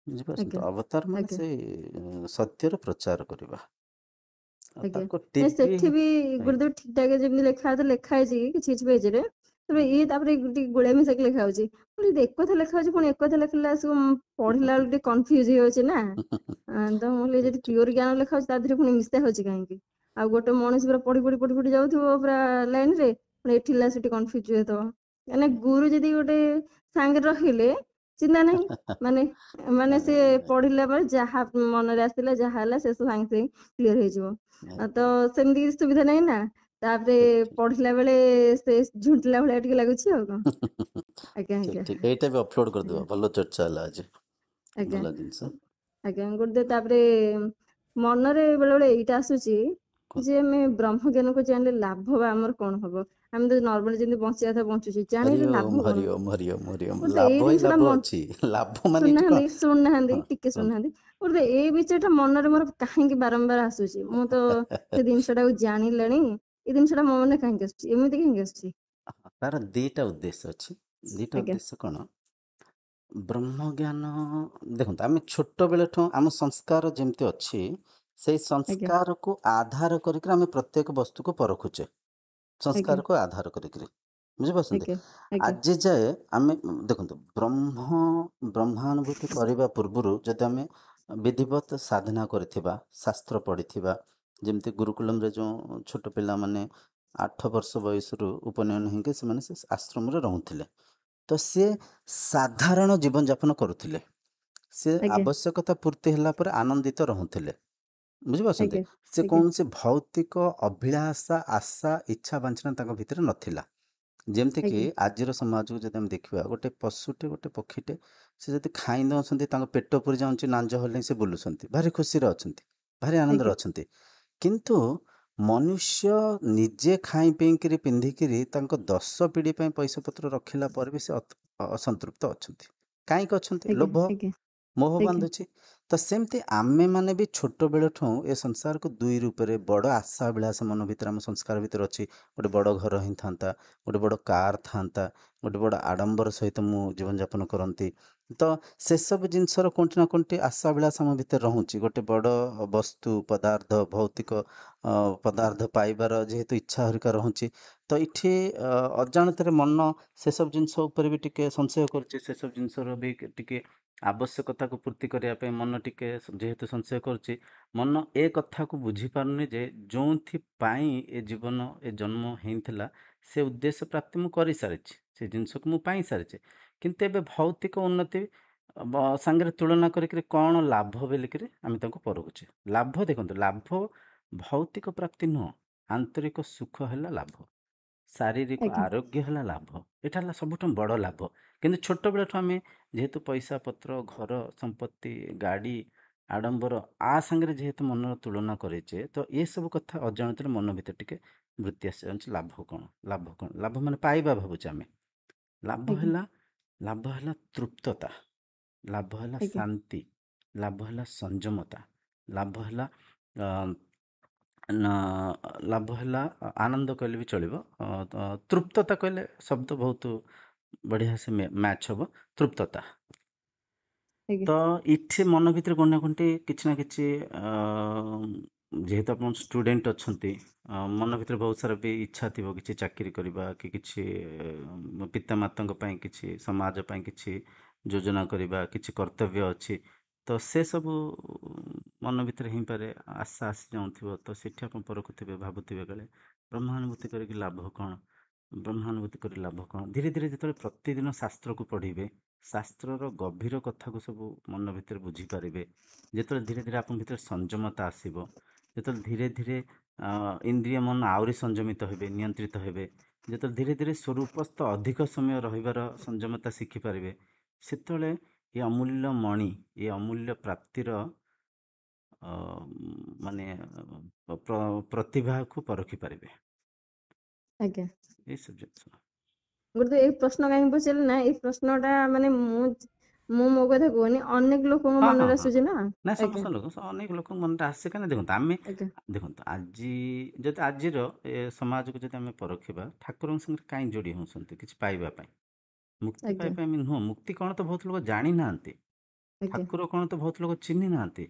ବୁଝିପାରୁଛନ୍ତି ଆଜ୍ଞା ତ? ଅବତାର ମାନେ ଆଜ୍ଞା ସେଇ ସତ୍ୟର ପ୍ରଚାର କରିବା। ଆଉ ଆଜ୍ଞା। ତାଙ୍କ ନାଇଁ ଟିଭି। ସେଠି ବି ଆଜ୍ଞା ଗୁରୁଦେବ ଠିକ ଠାକ ଯେମିତି ଲେଖା ହେଇଛି କିଛି କିଛି ପେଜରେ, ତାପରେ ଆଜ୍ଞା ଇଏ ତାପରେ ଟିକେ ଗୋଳେଇ ମିଶାଇକି ଲେଖା ହଉଛି। ପୁଣି ଏକଥା ଲେଖା ହଉଛି, ପୁଣି ଏକଥା ଲେଖିଲା ଆସିକି ପଢିଲା ବେଳକୁ ଟିକେ କନଫ୍ୟୁଜ ହେଇଯାଉଛି ନା। ତ ମୁଁ କହିଲି ଠିକ୍ ଯଦି ଠିକ୍ ପିଓର ଜ୍ଞାନ ଲେଖା ହଉଛି, ତା ଦେହରେ ପୁଣି ମିଶା ହଉଛି କାହିଁକି? ଆଉ ଗୋଟେ ମଣିଷ ପୁରା ପଢି ପଢି ଯାଉଥିବ ପୁରା ଲାଇନ ରେ, ପୁଣି ଏଠି ହେଲା ସେଠି କନଫ୍ୟୁଜ ହେଇଥିବ। କାହିଁକିନା ଗୁରୁ ଯଦି ଗୋଟେ ସାଙ୍ଗରେ ରହିଲେ ଚିନ୍ତା ନାହିଁ, ମାନେ ମାନେ ସେ ଆଜ୍ଞା ପଢିଲା ପରେ ଯାହା ମନରେ ଆସିଲା, ଯାହା ହେଲା ସେ ସବୁ ସାଙ୍ଗେ ସାଙ୍ଗେ କ୍ଲିୟର ହେଇଯିବ। ତ ଆଜ୍ଞା ସେମିତି କିଛି ସୁବିଧା ନାହିଁ ନା, ତାପରେ ଠିକ୍ ଠିକ୍ ପଢିଲା ବେଳେ ସେ ଝୁଣ୍ଟିଲା ଭଳିଆ ଟିକେ ଲାଗୁଛି ଆଉ କଣ। ଆଜ୍ଞା ଠିକ୍ ଆଜ୍ଞା ଠିକ୍, ଏଇଟା ବି ଅପଲୋଡ ଆଜ୍ଞା କରିଦବା, ଭଲ ଚର୍ଚ୍ଚା ହେଲା ଆଜି, ଆଜ୍ଞା ଭଲ ଜିନିଷ। ଆଜ୍ଞା। ଗୋଟେ ତାପରେ ମନରେ ବେଳେ ବେଳେ ଏଇଟା ଆସୁଛି ଯେ ଆମେ ବ୍ରହ୍ମ ଜ୍ଞାନକୁ ଜାଣିଲେ ଲାଭ ବା ଆମର କଣ ହବ? ଆମେ ତ ନର୍ମାଲି ଯେମିତି ବଞ୍ଚିବା କଥା ବଞ୍ଚୁଛେ, ଜାଣିଲେ ଲାଭ କଣ? ହରିଓମ, ଗୋଟେ ଏଇ ଲାଭ ହିଁ ଜିନିଷ ଟା ଲାଭ ଅଛି। ଲାଭ ମାନେ ଏଠି କଣ? ଶୁଣୁନାହାନ୍ତି ହଁ ଟିକେ କୁହନ୍ତୁ। ଶୁଣୁନାହାନ୍ତି, ଗୋଟେ ଏଇ ବିଷୟଟା ମନରେ ମୋର କାହିଁକି ବାରମ୍ବାର ଆସୁଛି? ମୁଁ ତ ସେ ଜିନିଷ ଟାକୁ ଜାଣିଲେଣି, ଏଇ ଜିନିଷ ଟା ମୋ ମନରେ କାହିଁକି ଆସୁଛି, ଏମିତି କାହିଁକି ଆସୁଛି? ତାର ଦିଟା ଉଦ୍ଦେଶ୍ୟ ଅଛି। ଦିଟା ଆଜ୍ଞା ଉଦ୍ଦେଶ୍ୟ କଣ? ବ୍ରହ୍ମଜ୍ଞାନ, ଦେଖନ୍ତୁ ଆମେ ଛୋଟ ବେଳଠୁ ଆମ ସଂସ୍କାର ଯେମିତି ଅଛି, ସେଇ ଆଜ୍ଞା ସଂସ୍କାରକୁ ଆଧାର କରିକି ଆମେ ପ୍ରତ୍ୟେକ ବସ୍ତୁକୁ ପରଖୁଛେ, ଆଜ୍ଞା ସଂସ୍କାରକୁ ଆଧାର କରିକିରି। ବୁଝିପାରୁଛନ୍ତି? ଆଜ୍ଞା ଆଜ୍ଞା ଆଜି ଯାଏ ଆମେ ଦେଖନ୍ତୁ, ବ୍ରହ୍ମାନୁଭୂତି କରିବା ପୂର୍ବରୁ ଯଦି ଆମେ ବିଧିବତ ସାଧନା କରିଥିବା, ଶାସ୍ତ୍ର ପଢ଼ିଥିବା, ଯେମିତି ଗୁରୁକୁଲମରେ ଯେଉଁ ଛୋଟ ପିଲାମାନେ 8 ବର୍ଷ ବୟସରୁ ଉପନୟନ ହେଇକି ସେମାନେ ସେ ଆଶ୍ରମରେ ରହୁଥିଲେ, ତ ସିଏ ସାଧାରଣ ଜୀବନଯାପନ କରୁଥିଲେ। ସେ ଆଜ୍ଞା ଆବଶ୍ୟକତା ପୂର୍ତ୍ତି ହେଲା ପରେ ଆନନ୍ଦିତ ରହୁଥିଲେ। ବୁଝିପାରୁଛନ୍ତି? ଆଜ୍ଞା ସେ ଆଜ୍ଞା କୌଣସି ଭୌତିକ ଅଭିଳାଷା, ଆଶା, ଇଚ୍ଛା ବାଞ୍ଛନା ତାଙ୍କ ଭିତରେ ନଥିଲା। ଯେମିତିକି ଆଜ୍ଞା ଆଜିର ସମାଜକୁ ଯଦି ଆମେ ଦେଖିବା, ଗୋଟେ ପଶୁଟେ, ଗୋଟେ ପକ୍ଷୀଟେ, ସେ ଯଦି ଖାଇ ଦେଉଛନ୍ତି, ତାଙ୍କ ପେଟ ପୁରି ଯାଉଛି, ନାଞ୍ଜ ହଲେଇ ସେ ବୁଲୁଛନ୍ତି, ଭାରି ଖୁସିରେ ଅଛନ୍ତି, ଭାରି ଆଜ୍ଞା ଆନନ୍ଦରେ ଅଛନ୍ତି। କିନ୍ତୁ ମନୁଷ୍ୟ ନିଜେ ଖାଇ ପିଇକିରି ପିନ୍ଧିକିରି ତାଙ୍କ 10 ପିଢ଼ି ପାଇଁ ପଇସା ପତ୍ର ରଖିଲା ପରେ ବି ସେ ଅସନ୍ତୃପ୍ତ ଅଛନ୍ତି। କାହିଁକି ଅଛନ୍ତି? ଆଜ୍ଞା ଲୋଭ, ଆଜ୍ଞା ମୋହ ଆଜ୍ଞା ବାନ୍ଧୁଛି। ତ ସେମିତି ଆମେମାନେ ବି ଛୋଟ ବେଳଠୁ ଏ ସଂସାରକୁ ଦୁଇ ରୂପରେ, ବଡ଼ ଆଶା ଅଭିଳାଷ ମନ ଭିତରେ, ଆମ ସଂସ୍କାର ଭିତରେ ଅଛି। ଗୋଟେ ବଡ଼ ଘର ହିଁ ଥାନ୍ତା, ଗୋଟେ ବଡ଼ କାର୍ ଥାନ୍ତା, ଗୋଟେ ବଡ଼ ଆଡ଼ମ୍ବର ସହିତ ମୁଁ ଜୀବନଯାପନ କରନ୍ତି। ତ ସେସବୁ ଜିନିଷର କୋଉଠି ନା କୋଉଠି ଆଶା ଅଭିଳାଷ ଆମ ଭିତରେ ରହୁଛି। ଗୋଟେ ବଡ଼ ବସ୍ତୁ, ପଦାର୍ଥ, ଭୌତିକ ପଦାର୍ଥ ପାଇବାର ଯେହେତୁ ଇଚ୍ଛା ହରିକା ରହୁଛି, ତ ଏଠି ଅଜାଣତରେ ମନ ସେସବୁ ଜିନିଷ ଉପରେ ବି ଟିକେ ସଂଶୟ କରୁଛି। ସେସବୁ ଜିନିଷର ବି ଟିକେ ଆବଶ୍ୟକତାକୁ ପୂର୍ତ୍ତି କରିବା ପାଇଁ ମନ ଟିକେ ଯେହେତୁ ସଂଶୟ କରୁଛି, ମନ ଏ କଥାକୁ ବୁଝିପାରୁନି ଯେ ଯେଉଁଥିପାଇଁ ଏ ଜୀବନ, ଏ ଜନ୍ମ ହେଇଥିଲା, ସେ ଉଦ୍ଦେଶ୍ୟ ପ୍ରାପ୍ତି ମୁଁ କରିସାରିଛି, ସେ ଜିନିଷକୁ ମୁଁ ପାଇସାରିଛି। କିନ୍ତୁ ଏବେ ଭୌତିକ ଉନ୍ନତି ସାଙ୍ଗରେ ତୁଳନା କରିକିରି କ'ଣ ଲାଭ ବୋଲିକିରି ଆମେ ତାଙ୍କୁ ପରଖୁଛେ। ଲାଭ ଦେଖନ୍ତୁ, ଲାଭ ଭୌତିକ ପ୍ରାପ୍ତି ନୁହଁ, ଆନ୍ତରିକ ସୁଖ ହେଲା ଲାଭ, ଶାରୀରିକ ଆଜ୍ଞା ଆରୋଗ୍ୟ ହେଲା ଲାଭ। ଏଇଟା ହେଲା ସବୁଠୁ ବଡ଼ ଲାଭ। କିନ୍ତୁ ଛୋଟବେଳଠୁ ଆମେ ଯେହେତୁ ପଇସା ପତ୍ର, ଘର ସମ୍ପତ୍ତି, ଗାଡ଼ି, ଆଡ଼ମ୍ବର ସାଙ୍ଗରେ ଯେହେତୁ ମନର ତୁଳନା କରିଛେ, ତ ଏସବୁ କଥା ଅଜାଣତରେ ମନ ଭିତରେ ଟିକେ ବୃତ୍ତି ଆସିଯାଉଛି। ଲାଭ କ'ଣ? ଲାଭ କ'ଣ? ଲାଭ ମାନେ ପାଇବା ଭାବୁଛେ ଆମେ। ଲାଭ ଆଜ୍ଞା ହେଲା, ଲାଭ ହେଲା ତୃପ୍ତତା, ଲାଭ ହେଲା ଆଜ୍ଞା ଶାନ୍ତି, ଲାଭ ହେଲା ସଂଯମତା, ଲାଭ ହେଲା ଲାଭ ହେଲା ଆନନ୍ଦ କହିଲେ ବି ଚଳିବ। ତୃପ୍ତତା କହିଲେ ଶବ୍ଦ ବହୁତ ବଢ଼ିଆ ସେ ମ୍ୟାଚ୍ ହେବ। ତୃପ୍ତତା। ଆଜ୍ଞା ତ ଏଠି ମନ ଭିତରେ କୋଉଠି ନା କୋଉଠି କିଛି ନା କିଛି ଯେହେତୁ ଆପଣ ଷ୍ଟୁଡେଣ୍ଟ ଅଛନ୍ତି, ମନ ଭିତରେ ବହୁତ ସାରା ବି ଇଚ୍ଛା ଥିବ କିଛି ଚାକିରି କରିବା, କି କିଛି ପିତାମାତାଙ୍କ ପାଇଁ, କିଛି ସମାଜ ପାଇଁ କିଛି ଯୋଜନା କରିବା, କିଛି କର୍ତ୍ତବ୍ୟ ଅଛି। ତ ସେସବୁ ମନ ଭିତରେ ହେଇପାରେ, ଆଶା ଆସି ଯାଉଥିବ। ତ ସେଠି ଆପଣ ପରଖୁଥିବେ, ଭାବୁଥିବେ କାଳେ ବ୍ରହ୍ମାନୁଭୂତି କରିକି ଲାଭ କ'ଣ? ବ୍ରହ୍ମାନୁଭୂତି କରି ଲାଭ କ'ଣ? ଧୀରେ ଧୀରେ ଯେତେବେଳେ ପ୍ରତିଦିନ ଶାସ୍ତ୍ରକୁ ପଢ଼ିବେ, ଶାସ୍ତ୍ରର ଗଭୀର କଥାକୁ ସବୁ ମନ ଭିତରେ ବୁଝିପାରିବେ, ଯେତେବେଳେ ଧୀରେ ଧୀରେ ଆପଣଙ୍କ ଭିତରେ ସଂଯମତା ଆସିବ, ଯେତେବେଳେ ଧୀରେ ଧୀରେ ଇନ୍ଦ୍ରିୟ ମନ ଆହୁରି ସଂଯମିତ ହେବେ, ନିୟନ୍ତ୍ରିତ ହେବେ, ଯେତେବେଳେ ଧୀରେ ଧୀରେ ସ୍ୱରୂପସ୍ଥ ଅଧିକ ସମୟ ରହିବାର ସଂଯମତା ଶିଖିପାରିବେ, ସେତେବେଳେ ଏ ଅମୂଲ୍ୟ ମଣି, ଏ ଅମୂଲ୍ୟ ପ୍ରାପ୍ତିର ମାନେ ପ୍ରତିଭାକୁ ପରଖି ପାରିବେ। ଆଜ୍ଞା। ଏଇସବୁ ଜିନିଷ। ଗୋଟେ ଏଇ ପ୍ରଶ୍ନ କାହିଁକି ପଚାରିଲି ନା, ଏଇ ପ୍ରଶ୍ନଟା ମାନେ ମୁଁ ମୋ କଥା କହୁନି, ଅନେକ ଲୋକଙ୍କ ହଁ ହଁ ମନରେ ହଁ ଆସୁଛି ନା। ନାଇଁ, ଆଜ୍ଞା ସମସ୍ତ ଲୋକ, ଅନେକ ଲୋକଙ୍କ ମନରେ ଆସେ। କାହିଁକି ଦେଖନ୍ତୁ, ଆମେ ଆଜ୍ଞା ଦେଖନ୍ତୁ ଆଜି ଯଦି ଆଜିର ଏ ସମାଜକୁ ଯଦି ଆମେ ପରଖିବା, ଠାକୁରଙ୍କ ସାଙ୍ଗରେ କାହିଁ ଯୋଡ଼ି ହେଉଛନ୍ତି? କିଛି ପାଇବା ପାଇଁ, ମୁକ୍ତି ଆଜ୍ଞା ପାଇବା ପାଇଁ ନୁହଁ। ମୁକ୍ତି କ'ଣ ତ ବହୁତ ଲୋକ ଜାଣିନାହାନ୍ତି, ଆଜ୍ଞା ଠାକୁର କ'ଣ ତ ବହୁତ ଲୋକ ଚିହ୍ନି ନାହାନ୍ତି।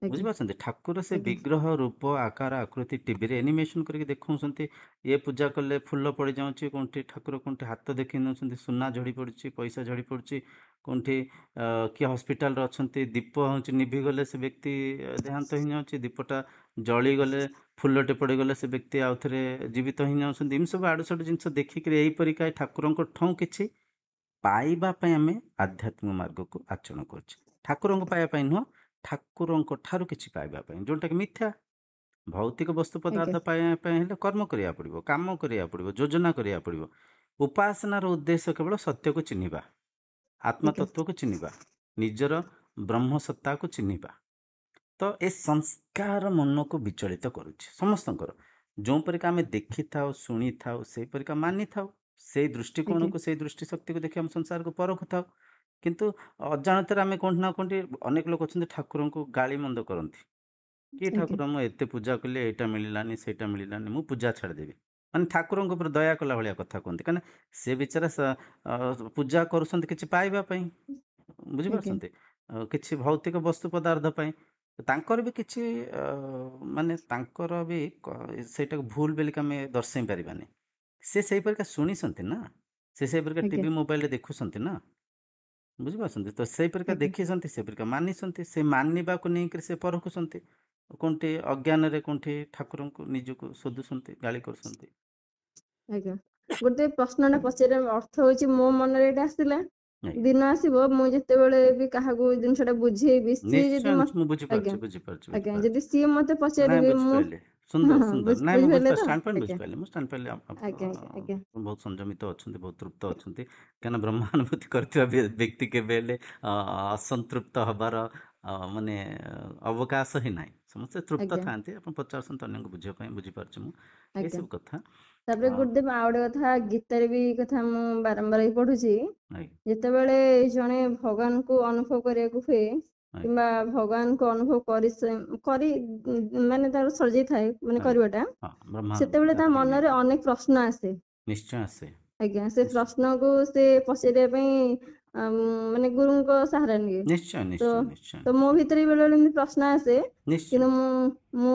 ଆଜ୍ଞା ବୁଝିପାରୁଛନ୍ତି? ଠାକୁର ସେ ଆଜ୍ଞା ବିଗ୍ରହ, ରୂପ, ଆକାର, ଆକୃତି ଟିଭିରେ ଆନିମେସନ କରିକି ଦେଖାଉଛନ୍ତି। ଇଏ ପୂଜା କଲେ ଫୁଲ ପଡ଼ିଯାଉଛି, କେଉଁଠି ଠାକୁର କେଉଁଠି ହାତ ଦେଖେଇ ନେଉଛନ୍ତି, ସୁନା ଝଡ଼ି ପଡ଼ୁଛି, ପଇସା ଝଡ଼ି ପଡ଼ୁଛି, କେଉଁଠି କିଏ ହସ୍ପିଟାଲରେ ଅଛନ୍ତି, ଦୀପ ହେଉଛି ନିଭିଗଲେ ସେ ବ୍ୟକ୍ତି ଦେହାନ୍ତ ହେଇଯାଉଛି, ଦୀପଟା ଜଳିଗଲେ, ଫୁଲଟେ ପଡ଼ିଗଲେ ସେ ବ୍ୟକ୍ତି ଆଉଥରେ ଜୀବିତ ହେଇଯାଉଛନ୍ତି। ଏମିତି ସବୁ ଆଡ଼ୁ ସାଡ଼ୁ ଜିନିଷ ଦେଖିକିରି ଏହିପରିକା ଠାକୁରଙ୍କ ଠଉଁ କିଛି ପାଇବା ପାଇଁ ଆମେ ଆଧ୍ୟାତ୍ମିକ ମାର୍ଗକୁ ଆଚରଣ କରୁଛେ। ଠାକୁରଙ୍କୁ ପାଇବା ପାଇଁ ନୁହଁ, ଠାକୁରଙ୍କ ଠାରୁ କିଛି ପାଇବା ପାଇଁ, ଯେଉଁଟାକି ମିଥ୍ୟା। ଭୌତିକ ବସ୍ତୁ ଆଜ୍ଞା ପଦାର୍ଥ ପାଇବା ପାଇଁ ହେଲେ କର୍ମ କରିବାକୁ ପଡ଼ିବ, କାମ କରିବାକୁ ପଡ଼ିବ, ଯୋଜନା କରିବାକୁ ପଡ଼ିବ। ଉପାସନାର ଉଦ୍ଦେଶ୍ୟ କେବଳ ସତ୍ୟକୁ ଚିହ୍ନିବା, ଆଜ୍ଞା ଆତ୍ମତତ୍ତ୍ୱକୁ ଚିହ୍ନିବା, ନିଜର ବ୍ରହ୍ମସତ୍ତାକୁ ଚିହ୍ନିବା। ତ ଏ ସଂସ୍କାର ମନକୁ ବିଚଳିତ କରୁଛି ସମସ୍ତଙ୍କର। ଯେଉଁପରିକା ଆମେ ଦେଖିଥାଉ, ଶୁଣିଥାଉ, ସେଇପରିକା ମାନିଥାଉ, ସେଇ ଆଜ୍ଞା ଦୃଷ୍ଟିକୋଣକୁ, ସେଇ ଦୃଷ୍ଟି ଶକ୍ତିକୁ ଦେଖି ଆମ ସଂସାରକୁ ପରଖୁଥାଉ। କିନ୍ତୁ ଅଜାଣତରେ ଆମେ କୋଉଠି ନା କୋଉଠି, ଅନେକ ଲୋକ ଅଛନ୍ତି ଠାକୁରଙ୍କୁ ଗାଳି ମନ୍ଦ କରନ୍ତି। କି ଆଜ୍ଞା ଠାକୁର, ମୁଁ ଏତେ ପୂଜା କଲି, ଏଇଟା ମିଳିଲାନି, ସେଇଟା ମିଳିଲାନି, ମୁଁ ପୂଜା ଛାଡ଼ିଦେବି। ମାନେ ଠାକୁରଙ୍କ ଉପରେ ଦୟା କଲା ଭଳିଆ କଥା କୁହନ୍ତି। କାହିଁକିନା ସେ ବିଚାରା ପୂଜା କରୁଛନ୍ତି କିଛି ପାଇବା ପାଇଁ, ଆଜ୍ଞା ବୁଝିପାରୁଛନ୍ତି? କିଛି ଭୌତିକ ବସ୍ତୁ ପଦାର୍ଥ ପାଇଁ। ତାଙ୍କର ବି କିଛି ମାନେ ତାଙ୍କର ବି ସେଇଟାକୁ ଭୁଲ ବୋଲିକି ଆମେ ଦର୍ଶାଇ ପାରିବାନି। ସେ ସେଇପରିକା ଶୁଣିଛନ୍ତି ନା, ସେ ସେଇପରିକା ଆଜ୍ଞା ଟିଭି ମୋବାଇଲରେ ଦେଖୁଛନ୍ତି ନା। ବୁଝିପାରୁଛନ୍ତି ତ? ସେଇପରିକା ଆଜ୍ଞା ଦେଖିଛନ୍ତି, ସେପରିକା ମାନିଛନ୍ତି, ସେ ମାନିବାକୁ ନେଇକରି ସେ ପରଖୁଛନ୍ତି, କୋଉଠି ଅଜ୍ଞାନରେ କୋଉଠି ଠାକୁରଙ୍କୁ ନିଜକୁ ଶୋଧୁଛନ୍ତି, ଗାଳି କରୁଛନ୍ତି। ଆଜ୍ଞା। ଗୋଟେ ପ୍ରଶ୍ନଟା ପଚାରିବା ଅର୍ଥ ହଉଛି ମୋ ମନରେ ଏଇଟା ଆସିଲା, ଆଜ୍ଞା ଦିନ ଆସିବ ମୁଁ ଯେତେବେଳେ ବି କାହାକୁ ଏଇ ଜିନିଷଟା ବୁଝେଇବି, ସିଏ ନିଶ୍ଚୟ ଯଦି ନିଶ୍ଚୟ, ମତେ, ମୁଁ ବୁଝିପାରୁଛି ଆଜ୍ଞା ବୁଝିପାରୁଛି ଆଜ୍ଞା, ବୁଝିପାରୁଛି। ଯଦି ସିଏ ମତେ ନାଇଁ ପଚାରିବେ ମୁଁ, ବୁଝିପାରିଲେ, ହଁ ସୁନ୍ଦର ହଁ ସୁନ୍ଦର, ନାଇଁ ମୁଁ ବୁଝିପାରିଲେ ବୁଝିପାରିଲି, ତ? ଷ୍ଟାଣ୍ଡ ପଏଣ୍ଟ ଆଜ୍ଞା ବୁଝିପାରିଲି, ମୁଁ ଷ୍ଟାଣ୍ଡ ପଏଣ୍ଟ ଆଜ୍ଞା ଆଜ୍ଞା ଆଜ୍ଞା ବହୁତ ସଂଯମିତ ଅଛନ୍ତି, ବହୁତ ତୃପ୍ତ ଅଛନ୍ତି, କାହିଁକିନା ବ୍ରହ୍ମାନୁଭୂତି କରିଥିବା ବ୍ୟକ୍ତି କେବେ ହେଲେ ଅସନ୍ତୃପ୍ତ ହବାର ମାନେ ଅବକାଶ ହିଁ ନାହିଁ, ସମସ୍ତେ ତୃପ୍ତ ଆଜ୍ଞା ଥାଆନ୍ତି। ଆପଣ ପଚାରୁଛନ୍ତି ଅନ୍ୟଙ୍କୁ ବୁଝିବା ପାଇଁ, ବୁଝିପାରୁଛି ମୁଁ ଆଜ୍ଞା। ଏଇସବୁ କଥା। ତାପରେ ଅ, ଗୁରୁଦେବ ଆଉ ଗୋଟେ କଥା, ଗୀତାରେ ବି ଏଇ କଥା ମୁଁ ବାରମ୍ବାର ବି ପଢୁଛି, ଆଜ୍ଞା ଯେତେବେଳେ ଜଣେ ଭଗବାନଙ୍କୁ ଅନୁଭବ କରିବାକୁ ହୁଏ, ଆଜ୍ଞା କିମ୍ବା ଭଗବାନଙ୍କୁ ଅନୁଭବ କରି ମାନେ ତାର ସରିଯାଇଥାଏ ମାନେ ଆଜ୍ଞା, କରିବାଟା, ହଁ ବ୍ରହ୍ମାନୁଭୂତି ସେତେବେଳେ ତା ତାର ମନରେ ହେଇଯାଇଥାଏ, ଅନେକ ପ୍ରଶ୍ନ ଆସେ। ନିଶ୍ଚୟ ଆସେ, ଆଜ୍ଞା, ସେ ନିଶ୍ଚୟ ପ୍ରଶ୍ନକୁ ସେ ପଚାରିବା ପାଇଁ ମାନେ ଗୁରୁଙ୍କ ସାହାରା ନିଏ। ନିଶ୍ଚୟ ତ ନିଶ୍ଚୟ ନିଶ୍ଚୟ ତ ମୋ ନିଶ୍ଚୟ ଭିତରେ ବି ବେଳେ ବେଳେ ଏମିତି ପ୍ରଶ୍ନ ଆସେ, ନିଶ୍ଚୟ। କିନ୍ତୁ ମୁଁ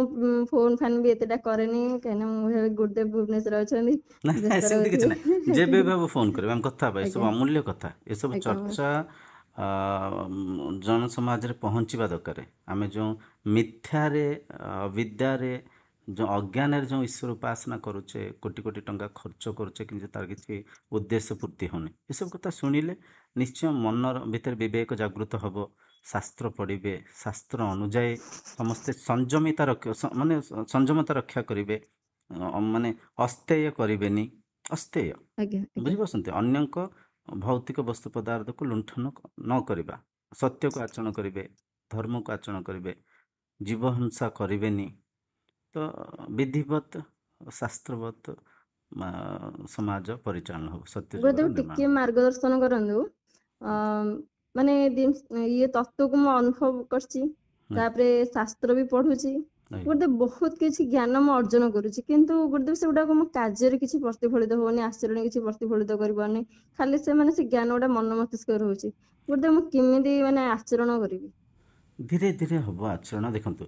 ଫୋନ ଫାନ ବି ଏତେଟା କରେନି, କାହିଁକିନା ମୁଁ ଭାବେ ଗୁରୁଦେବ ଭୁବନେଶ୍ୱର ଅଛନ୍ତି, ନାଇଁ ବ୍ୟସ୍ତ ସେମିତି କିଛି ନାହିଁ, ଯେବେ ରହୁଥିବେ। ବି ହବ ଫୋନ କରିବେ, ଆମେ କଥା ହେବା, ଏସବୁ ଆଜ୍ଞା ଅମୂଲ୍ୟ କଥା, ଏସବୁ ଆଜ୍ଞା ଚର୍ଚ୍ଚା ଜନ ସମାଜରେ ପହଞ୍ଚିବା ଦରକାର। ଆମେ ଯେଉଁ ମିଥ୍ୟାରେ ବିଦ୍ୟାରେ ଯେଉଁ ଅଜ୍ଞାନରେ ଯେଉଁ ଈଶ୍ୱର ଉପାସନା କରୁଛେ, କୋଟି କୋଟି ଟଙ୍କା ଖର୍ଚ୍ଚ କରୁଛେ, କିନ୍ତୁ ତାର କିଛି ଉଦ୍ଦେଶ୍ୟ ପୂର୍ତ୍ତି ହେଉନି, ଏସବୁ କଥା ଶୁଣିଲେ ନିଶ୍ଚୟ ମନର ଭିତରେ ବିବେକ ଜାଗୃତ ହେବ। ଶାସ୍ତ୍ର ପଢ଼ିବେ, ଶାସ୍ତ୍ର ଅନୁଯାୟୀ ସମସ୍ତେ ସଂଯମିତା ମାନେ ସଂଯମତା ରକ୍ଷା କରିବେ, ମାନେ ଅସ୍ତେୟ କରିବେନି, ଅସ୍ତେୟ, ଆଜ୍ଞା ଆଜ୍ଞା ବୁଝିପାରୁଛନ୍ତି, ଅନ୍ୟଙ୍କ ଭୌତିକ ବସ୍ତୁ ପଦାର୍ଥକୁ ଲୁଣ୍ଠନ ନ କରିବା, ସତ୍ୟକୁ ଆଚରଣ କରିବେ, ଧର୍ମକୁ ଆଚରଣ କରିବେ, ଜୀବହିଂସା କରିବେନି, ତ ବିଧିବତ୍ ଶାସ୍ତ୍ରବତ୍ ସମାଜ ପରିଚାଳନା ହେବ, ସତ୍ୟ ଯୁଗର ଗୁରୁଦେବ ନିର୍ମାଣ ଟିକେ ହେବ। ମାର୍ଗଦର୍ଶନ କରନ୍ତୁ। ଅ ମାନେ ଇଏ ତତ୍ଵକୁ ମୁଁ ଅନୁଭବ କରିଛି, ଆଜ୍ଞା ତାପରେ ଶାସ୍ତ୍ର ବି ପଢୁଛି, ଆଜ୍ଞା ଗୁରୁଦେବ ବହୁତ କିଛି ଜ୍ଞାନ ମୁଁ ଅର୍ଜନ କରୁଛି, କିନ୍ତୁ ଗୁରୁଦେବ ସେଗୁଡାକ ମୋ କାର୍ଯ୍ୟରେ କିଛି ପ୍ରତିଫଳିତ ହଉନି, ଆଚରଣରେ କିଛି ପ୍ରତିଫଳିତ କରିପାରୁନି, ଖାଲି ସେମାନେ ସେ ଜ୍ଞାନ ଗୁଡା ମନ ମସ୍ତିଷ୍କ ରହୁଛି। ଗୁରୁଦେବ ମୁଁ କେମିତି ମାନେ ଆଚରଣ କରିବି? ଧୀରେ ଧୀରେ ହେବ ଆଚରଣ। ଦେଖନ୍ତୁ,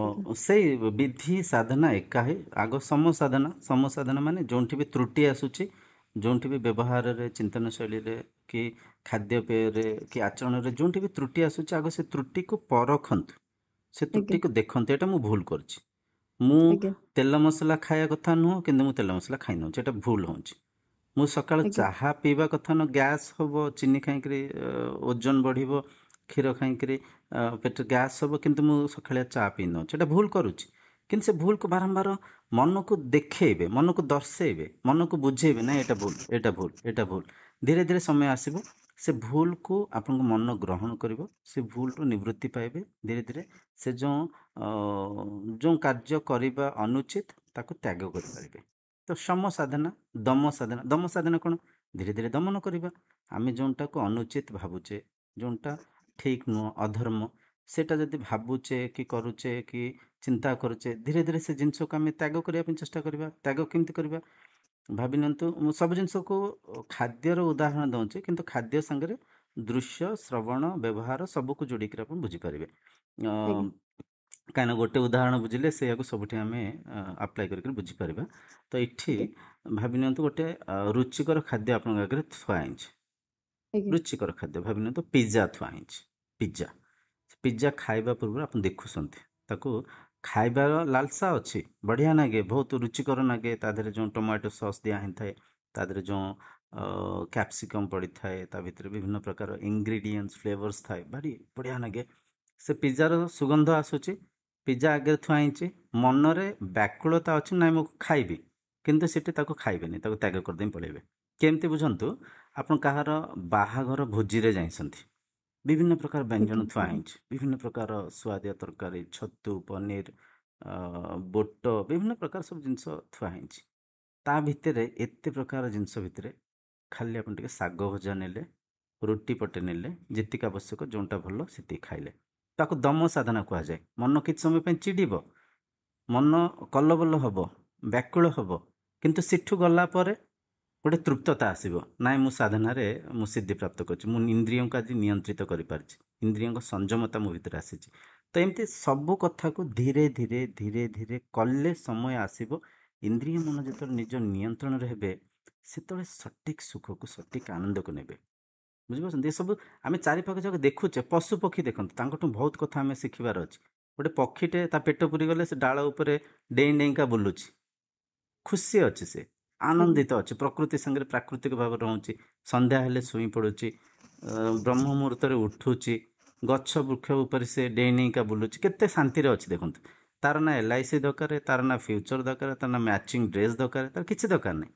ଆଜ୍ଞା ସେଇ ବିଧି ସାଧନା ଏକା ହିଁ ଆଗ, ସମସାଧନା ମାନେ ଯେଉଁଠି ବି ତ୍ରୁଟି ଆସୁଛି, ଯେଉଁଠି ବି ବ୍ୟବହାରରେ, ଚିନ୍ତନ ଶୈଳୀରେ, କି ଖାଦ୍ୟପେୟରେ, କି ଆଚରଣରେ ଯେଉଁଠି ବି ତ୍ରୁଟି ଆସୁଛି, ଆଗ ସେ ତ୍ରୁଟିକୁ ପରଖନ୍ତୁ, ସେ ଆଜ୍ଞା ତ୍ରୁଟିକୁ ଦେଖନ୍ତୁ, ଏଇଟା ମୁଁ ଭୁଲ କରିଛି, ମୁଁ ଆଜ୍ଞା ତେଲ ମସଲା ଖାଇବା କଥା ନୁହଁ, କିନ୍ତୁ ମୁଁ ତେଲ ମସଲା ଖାଇନେଉଛି, ଏଇଟା ଭୁଲ ହେଉଛି। ମୁଁ ସକାଳୁ ଆଜ୍ଞା ଚାହା ପିଇବା କଥା ନୁହଁ, ଗ୍ୟାସ୍ ହେବ, ଚିନି ଖାଇକିରି ଓଜନ ବଢ଼ିବ, କ୍ଷୀର ଖାଇକିରି ପେଟ ଗ୍ୟାସ୍ ହେବ, କିନ୍ତୁ ମୁଁ ସକାଳିଆ ଚା ପିଇ ନେଉଛି, ଏଇଟା ଭୁଲ କରୁଛି। କିନ୍ତୁ ସେ ଭୁଲକୁ ବାରମ୍ବାର ମନକୁ ଦେଖେଇବେ, ମନକୁ ଦର୍ଶେଇବେ, ମନକୁ ବୁଝେଇବେ, ନାଇଁ ଏଇଟା ଭୁଲ, ଏଇଟା ଭୁଲ, ଏଇଟା ଭୁଲ। ଧୀରେ ଧୀରେ ସମୟ ଆସିବ, ସେ ଭୁଲକୁ ଆପଣଙ୍କ ମନ ଗ୍ରହଣ କରିବ, ସେ ଭୁଲରୁ ନିବୃତ୍ତି ପାଇବେ, ଧୀରେ ଧୀରେ ସେ ଯେଉଁ କାର୍ଯ୍ୟ କରିବା ଅନୁଚିତ ତାକୁ ତ୍ୟାଗ କରିପାରିବେ। ତ ସମ ସାଧନା, ଦମ ସାଧନା କ'ଣ? ଧୀରେ ଧୀରେ ଦମନ କରିବା। ଆମେ ଯେଉଁଟାକୁ ଅନୁଚିତ ଭାବୁଛେ, ଯେଉଁଟା ଠିକ୍ ନୁହଁ, ଅଧର୍ମ, ସେଇଟା ଯଦି ଭାବୁଛେ କି କରୁଛେ କି ଚିନ୍ତା କରୁଛେ, ଧୀରେ ଧୀରେ ସେ ଜିନିଷକୁ ଆମେ ତ୍ୟାଗ କରିବା ପାଇଁ ଚେଷ୍ଟା କରିବା। ତ୍ୟାଗ କେମିତି କରିବା? ଭାବି ନିଅନ୍ତୁ, ମୁଁ ସବୁ ଜିନିଷକୁ ଖାଦ୍ୟର ଉଦାହରଣ ଦେଉଛି, କିନ୍ତୁ ଖାଦ୍ୟ ସାଙ୍ଗରେ ଦୃଶ୍ୟ, ଶ୍ରବଣ, ବ୍ୟବହାର ସବୁକୁ ଯୋଡ଼ିକିରି ଆପଣ ବୁଝିପାରିବେ। ଆଜ୍ଞା କାହିଁକିନା ଗୋଟେ ଉଦାହରଣ ବୁଝିଲେ ସେଇଆକୁ ସବୁଠି ଆମେ ଆପ୍ଲାଏ କରିକି ବୁଝିପାରିବା। ତ ଏଇଠି ଆଜ୍ଞା ଭାବି ନିଅନ୍ତୁ, ଗୋଟେ ରୁଚିକର ଖାଦ୍ୟ ଆପଣଙ୍କ ଆଗରେ ଥୁଆ ହେଇଛି, ଆଜ୍ଞା ରୁଚିକର ଖାଦ୍ୟ, ଭାବି ନିଅନ୍ତୁ ପିଜ୍ଜା ଥୁଆ ହେଇଛି, ପିଜ୍ଜା। ପିଜ୍ଜା ଖାଇବା ପୂର୍ବରୁ ଆପଣ ଦେଖୁଛନ୍ତି, ତାକୁ ଖାଇବାର ଲାଲସା ଅଛି, ବଢ଼ିଆ ଲାଗେ, ବହୁତ ରୁଚିକର ଲାଗେ, ତା ଦେହରେ ଯେଉଁ ଟମାଟୋ ସସ୍ ଦିଆ ହେଇଥାଏ, ତା ଦେହରେ ଯେଉଁ କ୍ୟାପ୍ସିକମ୍ ପଡ଼ିଥାଏ, ତା ଭିତରେ ବିଭିନ୍ନ ପ୍ରକାର ଇନଗ୍ରିଡ଼ିଏଣ୍ଟସ୍, ଫ୍ଲେଭର୍ସ ଥାଏ, ଭାରି ବଢ଼ିଆ ଲାଗେ। ସେ ପିଜ୍ଜାର ସୁଗନ୍ଧ ଆସୁଛି, ପିଜ୍ଜା ଆଗରେ ଥୁଆ ହେଇଛି, ମନରେ ବ୍ୟାକୁଳତା ଅଛି, ନାଇଁ ମୁଁ ଖାଇବି, କିନ୍ତୁ ସେଠି ତାକୁ ଖାଇବେନି, ତାକୁ ତ୍ୟାଗ କରିଦେଇ ପଳେଇବେ। କେମିତି ବୁଝନ୍ତୁ, ଆପଣ କାହାର ବାହାଘର ଭୋଜିରେ ଯାଇଛନ୍ତି, ବିଭିନ୍ନ ପ୍ରକାର ବ୍ୟଞ୍ଜନ ଆଜ୍ଞା ଥୁଆ ଆଜ୍ଞା ହେଇଛି, ବିଭିନ୍ନ ପ୍ରକାର ସୁଆଦିଆ ତରକାରୀ, ଛତୁ, ପନିର, ବୋଟ, ବିଭିନ୍ନ ପ୍ରକାର ସବୁ ଜିନିଷ ଥୁଆ ହେଇଛି। ତା ଭିତରେ, ଏତେ ପ୍ରକାର ଜିନିଷ ଭିତରେ, ଖାଲି ଆପଣ ଟିକେ ଶାଗ ଭଜା ନେଲେ, ରୁଟି ପଟେ ନେଲେ, ଯେତିକି ଆବଶ୍ୟକ, ଯେଉଁଟା ଭଲ ସେତିକି ଖାଇଲେ, ତାକୁ ଦମ ସାଧନା କୁହାଯାଏ। ମନ କିଛି ସମୟ ପାଇଁ ଚିଡ଼ିବ, ମନ କଲବଲ ହେବ, ବ୍ୟାକୁଳ ହେବ, କିନ୍ତୁ ସେଠୁ ଗଲା ପରେ ଗୋଟେ ତୃପ୍ତତା ଆସିବ, ନାଇଁ ମୁଁ ସାଧନାରେ ମୁଁ ସିଦ୍ଧି ପ୍ରାପ୍ତ କରିଛି, ମୁଁ ଇନ୍ଦ୍ରିୟଙ୍କୁ ଆଜି ନିୟନ୍ତ୍ରିତ କରିପାରିଛି, ଇନ୍ଦ୍ରିୟଙ୍କ ସଂଯମତା ମୋ ଭିତରେ ଆସିଛି। ତ ଏମିତି ସବୁ କଥାକୁ ଧୀରେ ଧୀରେ ଧୀରେ ଧୀରେ କଲେ ସମୟ ଆସିବ, ଇନ୍ଦ୍ରିୟ ମନ ଯେତେବେଳେ ନିଜ ନିୟନ୍ତ୍ରଣରେ ହେବେ, ସେତେବେଳେ ସଠିକ୍ ସୁଖକୁ, ସଠିକ୍ ଆନନ୍ଦକୁ ନେବେ। ବୁଝିପାରୁଛନ୍ତି? ଏସବୁ ଆମେ ଚାରିପାଖ ଯାକ ଦେଖୁଛେ। ପଶୁ ପକ୍ଷୀ ଦେଖନ୍ତୁ, ତାଙ୍କଠୁ ବହୁତ କଥା ଆମେ ଶିଖିବାର ଅଛି। ଗୋଟେ ପକ୍ଷୀଟେ ତା ପେଟ ପୁରିଗଲେ ସେ ଡାଳ ଉପରେ ଡେଇଁ ଡେଇଁକା ବୁଲୁଛି, ଖୁସି ଅଛି, ସେ ଆଜ୍ଞା ଆନନ୍ଦିତ ଅଛି, ପ୍ରକୃତି ସାଙ୍ଗରେ ପ୍ରାକୃତିକ ଭାବରେ ରହୁଛି। ସନ୍ଧ୍ୟା ହେଲେ ଶୋଇ ପଡ଼ୁଛି, ବ୍ରହ୍ମ ମୁହୂର୍ତ୍ତରେ ଉଠୁଛି, ଗଛ ବୃକ୍ଷ ଉପରେ ସେ ଡେଇଁ ଡେଇଁକା ବୁଲୁଛି, କେତେ ଶାନ୍ତିରେ ଅଛି ଦେଖନ୍ତୁ। ତାର ନା LIC ଦରକାର, ତାର ନା ଫ୍ୟୁଚର ଦରକାର, ତାର ନା ମ୍ୟାଚିଂ ଡ୍ରେସ୍ ଦରକାର, ତାର କିଛି ଦରକାର ନାହିଁ।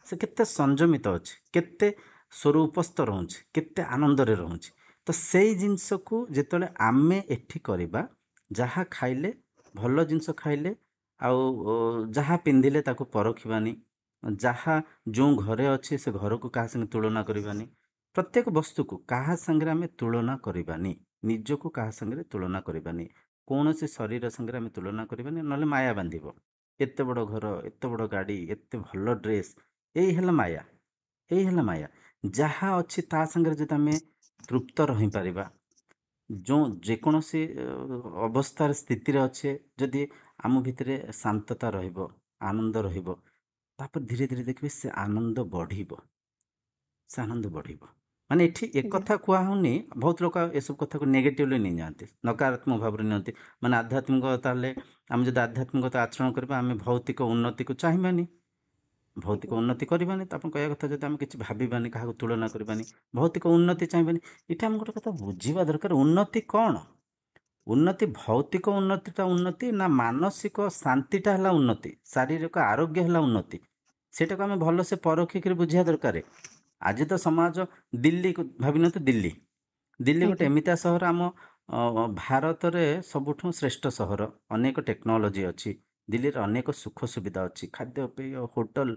ସେ କେତେ ସଂଯମିତ ଅଛି, କେତେ ସ୍ୱରୂପସ୍ଥ ରହୁଛି, କେତେ ଆନନ୍ଦରେ ରହୁଛି। ତ ସେଇ ଜିନିଷକୁ ଯେତେବେଳେ ଆମେ ଏଠି କରିବା, ଯାହା ଖାଇଲେ, ଭଲ ଜିନିଷ ଖାଇଲେ, ଆଉ ଯାହା ପିନ୍ଧିଲେ ତାକୁ ପରଖିବାନି, ଯାହା ଯେଉଁ ଘରେ ଅଛି ସେ ଘରକୁ କାହା ସାଙ୍ଗେ ତୁଳନା କରିବାନି, ପ୍ରତ୍ୟେକ ବସ୍ତୁକୁ କାହା ସାଙ୍ଗରେ ଆମେ ତୁଳନା କରିବାନି, ନିଜକୁ କାହା ସାଙ୍ଗରେ ତୁଳନା କରିବାନି, କୌଣସି ଶରୀର ସାଙ୍ଗରେ ଆମେ ତୁଳନା କରିବାନି, ନହେଲେ ମାୟା ବାନ୍ଧିବ। ଏତେ ବଡ଼ ଘର, ଏତେ ବଡ଼ ଗାଡ଼ି, ଏତେ ଭଲ ଡ୍ରେସ୍, ଏଇ ହେଲା ମାୟା, ଏଇ ହେଲା ମାୟା। ଯାହା ଅଛି ତା ସାଙ୍ଗରେ ଯଦି ଆମେ ତୃପ୍ତ ରହିପାରିବା, ଯେଉଁ ଯେକୌଣସି ଅବସ୍ଥାର ସ୍ଥିତିରେ ଅଛେ, ଯଦି ଆମ ଭିତରେ ଶାନ୍ତତା ରହିବ, ଆନନ୍ଦ ରହିବ, ତାପରେ ଧୀରେ ଧୀରେ ଦେଖିବେ ସେ ଆନନ୍ଦ ବଢ଼ିବ, ସେ ଆନନ୍ଦ ବଢ଼ିବ। ମାନେ ଏଠି ଆଜ୍ଞା ଏକଥା କୁହା ହେଉନି, ବହୁତ ଲୋକ ଏସବୁ କଥାକୁ ନେଗେଟିଭଲି ନେଇଯାଆନ୍ତି, ନକାରାତ୍ମକ ଭାବରେ ନିଅନ୍ତି। ମାନେ ଆଧ୍ୟାତ୍ମିକ, ତାହେଲେ ଆମେ ଯଦି ଆଧ୍ୟାତ୍ମିକତା ଆଚରଣ କରିବା, ଆମେ ଭୌତିକ ଉନ୍ନତିକୁ ଚାହିଁବାନି, ଭୌତିକ ଆଜ୍ଞା ଉନ୍ନତି କରିବାନି। ତ ଆପଣ କହିବା କଥା, ଯଦି ଆମେ କିଛି ଭାବିବାନି, କାହାକୁ ତୁଳନା କରିବାନି, ଭୌତିକ ଉନ୍ନତି ଚାହିଁବାନି। ଏଠି ଆମେ ଗୋଟେ କଥା ବୁଝିବା ଦରକାର, ଉନ୍ନତି କ'ଣ? ଉନ୍ନତି, ଭୌତିକ ଉନ୍ନତିଟା ଉନ୍ନତି ନା ମାନସିକ ଶାନ୍ତିଟା ହେଲା ଉନ୍ନତି, ଶାରୀରିକ ଆରୋଗ୍ୟ ହେଲା ଉନ୍ନତି? ସେଇଟାକୁ ଆମେ ଭଲସେ ପରଖିକିରି ବୁଝିବା ଦରକାର। ଆଜି ତ ସମାଜ, ଦିଲ୍ଲୀକୁ ଭାବିନିଅନ୍ତୁ, ଦିଲ୍ଲୀ, ଦିଲ୍ଲୀ ଗୋଟେ ଆଜ୍ଞା ଏମିତିଆ ସହର, ଆମ ଭାରତରେ ସବୁଠୁ ଶ୍ରେଷ୍ଠ ସହର। ଅନେକ ଟେକ୍ନୋଲୋଜି ଅଛି ଦିଲ୍ଲୀରେ, ଅନେକ ସୁଖ ସୁବିଧା ଅଛି, ଖାଦ୍ୟପେୟ, ହୋଟେଲ,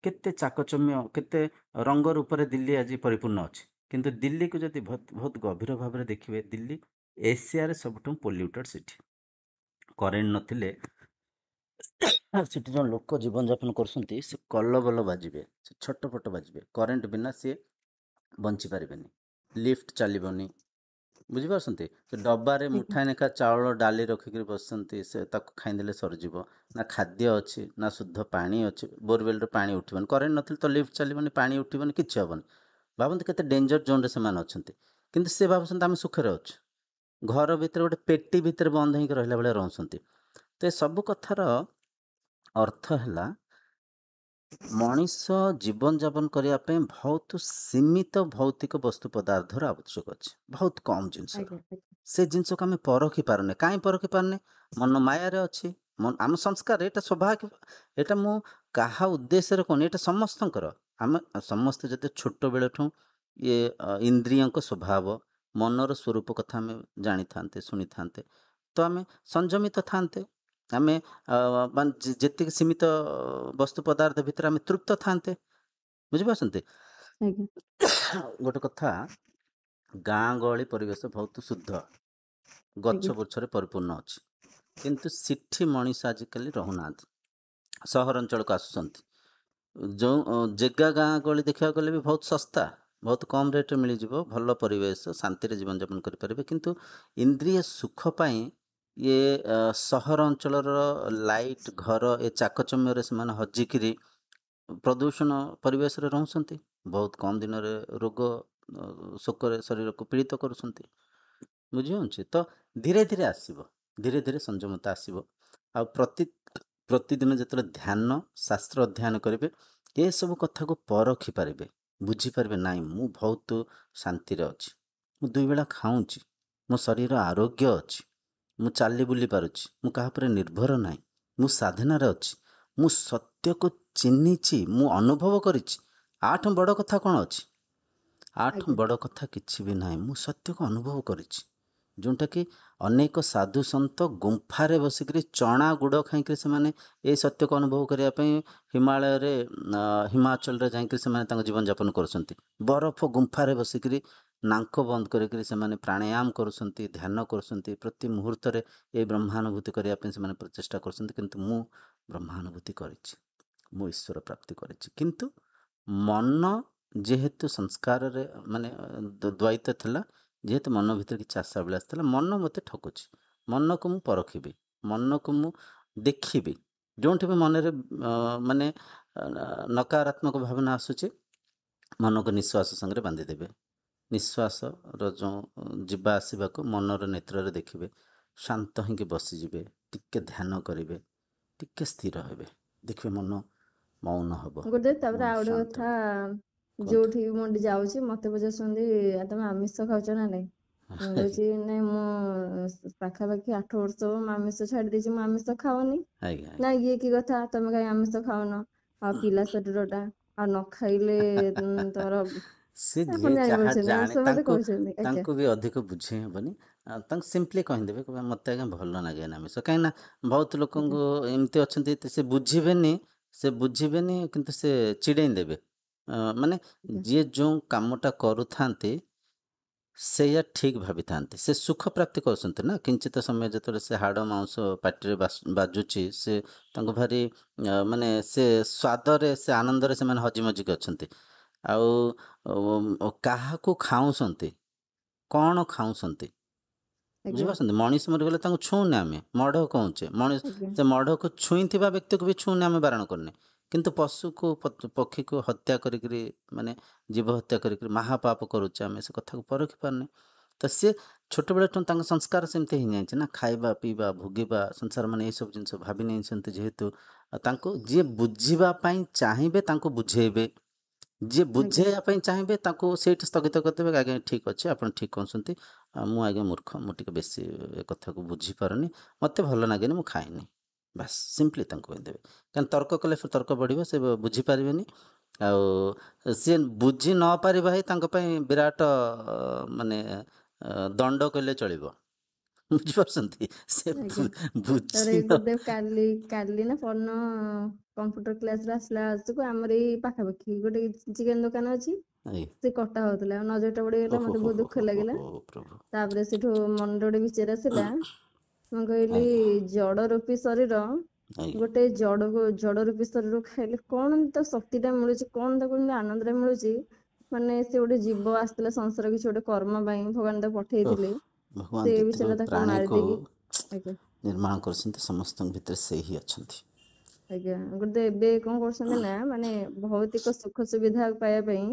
କେତେ ଚାକଚମ୍ୟ, କେତେ ରଙ୍ଗ ରୂପରେ ଦିଲ୍ଲୀ ଆଜି ପରିପୂର୍ଣ୍ଣ ଅଛି। କିନ୍ତୁ ଦିଲ୍ଲୀକୁ ଯଦି ବହୁତ ଗଭୀର ଭାବରେ ଦେଖିବେ, ଦିଲ୍ଲୀ ଏସିଆରେ ସବୁଠୁ ପଲ୍ୟୁଟେଡ୍ ସିଟି। କରେଣ୍ଟ ନଥିଲେ ସେଠି ଯେଉଁ ଲୋକ ଜୀବନଯାପନ କରୁଛନ୍ତି, ସେ କଲବଲ ବାଜିବେ, ସେ ଛଟପଟ ବାଜିବେ। କରେଣ୍ଟ ବିନା ସିଏ ବଞ୍ଚିପାରିବେନି, ଲିଫ୍ଟ ଚାଲିବନି। ବୁଝିପାରୁଛନ୍ତି? ସେ ଡବାରେ ଆଜ୍ଞା ମୁଠାଏ ଲେଖା ଚାଉଳ ଡାଲି ରଖିକିରି ବସିଛନ୍ତି, ସେ ତାକୁ ଖାଇଦେଲେ ସରିଯିବ। ନା ଖାଦ୍ୟ ଅଛି, ନା ଶୁଦ୍ଧ ପାଣି ଅଛି। ବୋରୱେଲରୁ ପାଣି ଉଠିବନି, କରେଣ୍ଟ ନଥିଲେ ତ ଲିଫ୍ଟ ଚାଲିବନି, ପାଣି ଉଠିବନି, କିଛି ହେବନି। ଭାବନ୍ତୁ କେତେ ଡେଞ୍ଜର ଜୋନ୍ରେ ସେମାନେ ଅଛନ୍ତି। କିନ୍ତୁ ସେ ଭାବୁଛନ୍ତି ଆମେ ସୁଖରେ ଅଛୁ, ଘର ଭିତରେ ଗୋଟେ ପେଟି ଭିତରେ ବନ୍ଦ ହେଇକି ରହିଲା ଭଳିଆ ରହୁଛନ୍ତି। ତ ଏ ସବୁ କଥାର ଅର୍ଥ ହେଲା, ମଣିଷ ଜୀବନଯାପନ କରିବା ପାଇଁ ବହୁତ ସୀମିତ ଭୌତିକ ବସ୍ତୁ ପଦାର୍ଥର ଆବଶ୍ୟକ ଅଛି, ବହୁତ କମ୍ ଜିନିଷର। ଆଜ୍ଞା ଆଜ୍ଞା ସେ ଜିନିଷକୁ ଆମେ ପରଖି ପାରୁନେ। କାହିଁ ପରଖି ପାରୁନେ? ମନ ମାୟାରେ ଅଛି, ଆମ ସଂସ୍କାର, ଏଇଟା ସୌଭାଗ୍ୟ। ଏଇଟା ମୁଁ କାହା ଉଦ୍ଦେଶ୍ୟରେ କହୁନି, ଏଇଟା ସମସ୍ତଙ୍କର। ଆମେ ସମସ୍ତେ ଯଦି ଛୋଟ ବେଳଠୁ ଇଏ ଇନ୍ଦ୍ରିୟଙ୍କ ସ୍ୱଭାବ, ମନର ସ୍ୱରୂପ କଥା ଆମେ ଜାଣିଥାନ୍ତେ, ଶୁଣିଥାନ୍ତେ, ତ ଆମେ ସଂଯମିତ ଥାନ୍ତେ। ଆମେ ମାନେ ଯେତିକି ସୀମିତ ବସ୍ତୁ ପଦାର୍ଥ ଭିତରେ ଆମେ ତୃପ୍ତ ଥାନ୍ତେ। ବୁଝିପାରୁଛନ୍ତି? ଆଜ୍ଞା ଗୋଟେ କଥା, ଗାଁ ଗହଳି ପରିବେଶ ବହୁତ ଶୁଦ୍ଧ, ଗଛ ଆଜ୍ଞା ବୃଛରେ ପରିପୂର୍ଣ୍ଣ ଅଛି। କିନ୍ତୁ ସେଠି ମଣିଷ ଆଜିକାଲି ରହୁନାହାନ୍ତି, ସହରାଞ୍ଚଳକୁ ଆସୁଛନ୍ତି। ଯେଉଁ ଜାଗା ଗାଁ ଗହଳି ଦେଖିବାକୁ ଗଲେ ବି ବହୁତ ଶସ୍ତା, ବହୁତ କମ୍ ରେଟ୍ରେ ମିଳିଯିବ, ଭଲ ପରିବେଶ, ଶାନ୍ତିରେ ଜୀବନଯାପନ କରିପାରିବେ। କିନ୍ତୁ ଇନ୍ଦ୍ରିୟ ସୁଖ ପାଇଁ ଇଏ ସହର ଅଞ୍ଚଳର ଲାଇଟ୍, ଘର, ଏ ଚାକଚମ୍ୟରେ ସେମାନେ ହଜିକିରି ପ୍ରଦୂଷଣ ପରିବେଶରେ ରହୁଛନ୍ତି। ବହୁତ କମ୍ ଦିନରେ ରୋଗ ଶୋକରେ ଶରୀରକୁ ପୀଡ଼ିତ କରୁଛନ୍ତି। ବୁଝିହେଉଛି? ତ ଧୀରେ ଧୀରେ ଆସିବ, ଧୀରେ ଧୀରେ ସଂଯମତା ଆସିବ। ଆଉ ପ୍ରତିଦିନ ଯେତେବେଳେ ଧ୍ୟାନ, ଶାସ୍ତ୍ର ଅଧ୍ୟୟନ କରିବେ, ଏସବୁ କଥାକୁ ପରଖି ପାରିବେ, ବୁଝିପାରିବେ, ନାଇଁ ମୁଁ ବହୁତ ଶାନ୍ତିରେ ଅଛି, ମୁଁ ଦୁଇ ବେଳା ଖାଉଛି, ମୋ ଶରୀର ଆରୋଗ୍ୟ ଅଛି, ମୁଁ ଚାଲି ବୁଲି ପାରୁଛି, ମୁଁ କାହା ଉପରେ ନିର୍ଭର ନାହିଁ, ମୁଁ ସାଧନାରେ ଅଛି, ମୁଁ ସତ୍ୟକୁ ଚିହ୍ନିଛି, ମୁଁ ଅନୁଭବ କରିଛି। ଆଠୁ ବଡ଼ କଥା କ'ଣ ଅଛି? ଆଠୁ ଆଜ୍ଞା ବଡ଼ କଥା କିଛି ବି ନାହିଁ। ମୁଁ ସତ୍ୟକୁ ଅନୁଭବ କରିଛି, ଯେଉଁଟାକି ଅନେକ ସାଧୁ ସନ୍ଥ ଗୁମ୍ଫାରେ ବସିକରି ଚଣା ଗୁଡ଼ ଖାଇକରି ସେମାନେ ଏଇ ସତ୍ୟକୁ ଅନୁଭବ କରିବା ପାଇଁ ହିମାଳୟରେ, ହିମାଚଳରେ ଯାଇକରି ସେମାନେ ତାଙ୍କ ଜୀବନଯାପନ କରୁଛନ୍ତି। ବରଫ ଗୁମ୍ଫାରେ ବସିକରି ନାଙ୍କ ବନ୍ଦ କରିକରି ସେମାନେ ପ୍ରାଣାୟାମ କରୁଛନ୍ତି, ଧ୍ୟାନ କରୁଛନ୍ତି। ପ୍ରତି ମୁହୂର୍ତ୍ତରେ ଏ ବ୍ରହ୍ମାନୁଭୂତି କରିବା ପାଇଁ ସେମାନେ ପ୍ରଚେଷ୍ଟା କରୁଛନ୍ତି। କିନ୍ତୁ ମୁଁ ବ୍ରହ୍ମାନୁଭୂତି କରିଛି, ମୁଁ ଈଶ୍ୱର ପ୍ରାପ୍ତି କରିଛି। କିନ୍ତୁ ମନ ଯେହେତୁ ସଂସ୍କାରରେ ମାନେ ଦ୍ୱୈତ ଥିଲା, ଯେହେତୁ ମନ ଭିତରେ କିଛି ଆଶାବିଳାସ ଥିଲା, ମନ ମୋତେ ଠକୁଛି। ମନକୁ ମୁଁ ପରଖିବି, ମନକୁ ମୁଁ ଦେଖିବି। ଯେଉଁଠି ବି ମନରେ ମାନେ ନକାରାତ୍ମକ ଭାବନା ଆସୁଛି, ମନକୁ ନିଶ୍ୱାସ ସାଙ୍ଗରେ ବାନ୍ଧିଦେବେ। ନିଶ୍ୱାସର ଯେଉଁ ଯିବା ଆସିବାକୁ ମନର ନେତ୍ରରେ ଦେଖିବେ, ଶାନ୍ତ ହେଇକି ବସିଯିବେ, ଟିକେ ଧ୍ୟାନ କରିବେ, ଟିକେ ସ୍ଥିର ହେବେ, ଦେଖିବେ ମନ ମୌନ ହେବ, ଗୁରୁଦେବ ତାପରେ ମନ ଆଉ ଗୋଟେ ଶାନ୍ତ କଥା, ହେବ। କୁହନ୍ତୁ। ଯୋଉଠି ମୁଁ ଯାଉଛି ମତେ ପଚାରୁଛନ୍ତି ତମେ ଆମିଷ ଖାଉଛ ନା ନାଇଁ? ମୁଁ କହୁଛି ନାଇଁ, ମୁଁ ପାଖାପାଖି 8 ବର୍ଷ ହବ ମୁଁ ଆମିଷ ଛାଡି ଦେଇଛି, ମୁଁ ଆମିଷ ଖାଉନି। ଆଜ୍ଞା ନା ଇଏ କି କଥା, ତମେ କାହିଁ ଆମିଷ ଖାଉନ? ଆଉ ପିଲା ଶରୀରଟା, ଆଉ ନ ଖାଇଲେ ତମର ସେ ଯିଏ ଆପଣ ଯାହା ଜାଣିପାରୁଛନ୍ତି ଜାଣେ ସମସ୍ତେ ତାଙ୍କୁ କହୁଛନ୍ତି। ଆଜ୍ଞା ତାଙ୍କୁ ବି ଅଧିକ ବୁଝେଇ ହେବନି। ତାଙ୍କୁ ସିମ୍ପଲି କହିଦେବେ, କହିବେ ମୋତେ ଆଜ୍ଞା ଭଲ ଲାଗେନି ଆମିଷ। କାହିଁକିନା ବହୁତ ଆଜ୍ଞା ଲୋକଙ୍କୁ ଏମିତି ଅଛନ୍ତି, ସେ ବୁଝିବେନି, କିନ୍ତୁ ସେ ଚିଡ଼େଇ ଦେବେ। ମାନେ ଆଜ୍ଞା ଯିଏ ଯେଉଁ କାମଟା କରୁଥାନ୍ତି ସେଇଆ ଠିକ୍ ଭାବିଥାନ୍ତି, ସେ ସୁଖ ପ୍ରାପ୍ତି କରୁଛନ୍ତି ନା। କିଞ୍ଚିତ ସମୟ ଯେତେବେଳେ ସେ ହାଡ଼ ମାଂସ ପାଟିରେ ବାଜୁଛି, ସେ ତାଙ୍କୁ ଭାରି ମାନେ ସେ ସ୍ୱାଦରେ, ସେ ଆନନ୍ଦରେ ସେମାନେ ହଜିମଜିକି ଅଛନ୍ତି। ଆଉ କାହାକୁ ଖାଉଛନ୍ତି, କ'ଣ ଖାଉଛନ୍ତି ଆଜ୍ଞା ବୁଝିପାରୁଛନ୍ତି? ମଣିଷ ମରିଗଲେ ତାଙ୍କୁ ଛୁଉଁନେ, ଆମେ ମଢ଼ କହୁଛେ, ଆଜ୍ଞା ସେ ମଢ଼କୁ ଛୁଇଁଥିବା ବ୍ୟକ୍ତିକୁ ବି ଛୁଉଁନେ, ଆମେ ବାରଣ କରୁନେ। କିନ୍ତୁ ପଶୁକୁ ପକ୍ଷୀକୁ ହତ୍ୟା କରିକିରି, ମାନେ ଜୀବ ହତ୍ୟା କରିକିରି ମହାପାପ କରୁଛେ, ଆମେ ସେ କଥାକୁ ପରଖି ପାରୁନେ। ତ ସିଏ ଛୋଟବେଳଠୁ ତାଙ୍କ ସଂସ୍କାର ସେମିତି ହେଇଯାଇଛି ନା, ଖାଇବା ପିଇବା ଭୋଗିବା ସଂସାର, ମାନେ ଏଇସବୁ ଜିନିଷ ଭାବି ନେଇଛନ୍ତି ଯେହେତୁ, ତାଙ୍କୁ ଯିଏ ବୁଝିବା ପାଇଁ ଚାହିଁବେ ତାଙ୍କୁ ବୁଝେଇବେ, ଯିଏ ଆଜ୍ଞା ବୁଝେଇବା ପାଇଁ ଚାହିଁବେ ତାଙ୍କୁ ସେଇଠି ସ୍ଥଗିତ କରିଦେବେ। ଆଜ୍ଞା ଠିକ୍ ଅଛି, ଆପଣ ଠିକ୍ କହୁଛନ୍ତି, ମୁଁ ଆଜ୍ଞା ମୂର୍ଖ, ମୁଁ ଟିକେ ବେଶୀ ଏ କଥାକୁ ବୁଝିପାରୁନି, ମୋତେ ଭଲ ଲାଗେନି, ମୁଁ ଖାଏନି। ବାସ୍ ସିମ୍ପଲି ତାଙ୍କୁ କହିଦେବେ। କାରଣ ତର୍କ କଲେ ତର୍କ ବଢ଼ିବ, ସେ ବୁଝିପାରିବେନି। ଆଉ ସିଏ ବୁଝି ନ ପାରିବା ହିଁ ତାଙ୍କ ପାଇଁ ବିରାଟ ମାନେ ଦଣ୍ଡ କହିଲେ ଚଳିବ। ବୁଝିପାରୁଛନ୍ତି? ସେ ଆଜ୍ଞା ତାପରେ ବୁଝି ନ ଗୁରୁଦେବ କାଲି କାଲି ନା ପରଦିନ କମ୍ପ୍ୟୁଟର କ୍ଲାସରେ ଆସିଲା ବେଳକୁ ଆମର ଏଇ ପାଖାପାଖି ଗୋଟେ ଚିକେନ ଦୋକାନ ଅଛି, ଆଜ୍ଞା। ସେ କଟା ହଉଥିଲା, ନଜରଟା ପଡିଗଲା, ଓହୋ ମତେ ହୋ ବହୁତ ହୋ ଦୁଃଖ ହୋ ହୋ ଲାଗିଲା। ହୋ ପ୍ରଭୁ। ତାପରେ ସେଠୁ ମନରେ ଗୋଟେ ବିଚାର ଆସିଲା, ମୁଁ କହିଲି ଆଜ୍ଞା ଜଡ ରୂପୀ ଶରୀର, ଆଜ୍ଞା। ଗୋଟେ ଜଡ ରୂପୀ ଶରୀର ଖାଇଲେ କଣ ତା ଶକ୍ତିଟା ମିଳୁଛି, କଣ ତାକୁ ଏମିତି ଆନନ୍ଦଟା ମିଳୁଛି। ମାନେ ସେ ଗୋଟେ ଜୀବ ଆସିଥିଲା ସଂସାର, କିଛି ଗୋଟେ କର୍ମ ପାଇଁ ଭଗବାନ ତାକୁ ଓଃ, ପଠେଇଥିଲେ, ଭଗବାନ ସେ ଯେତିକ ବିଷୟରେ ତାକୁ ପ୍ରାଣୀକୁ ମାରିଦେଇକି। ଆଜ୍ଞା ନିର୍ମାଣ କରିଛନ୍ତି, ସମସ୍ତଙ୍କ ଭିତରେ ସେ ହିଁ ଅଛନ୍ତି। ଆଜ୍ଞା ଗୁରୁଦେବ ଏବେ କଣ କରୁଛନ୍ତି ନା, ମାନେ ଭୌତିକ ସୁଖ ସୁବିଧା ପାଇବା ପାଇଁ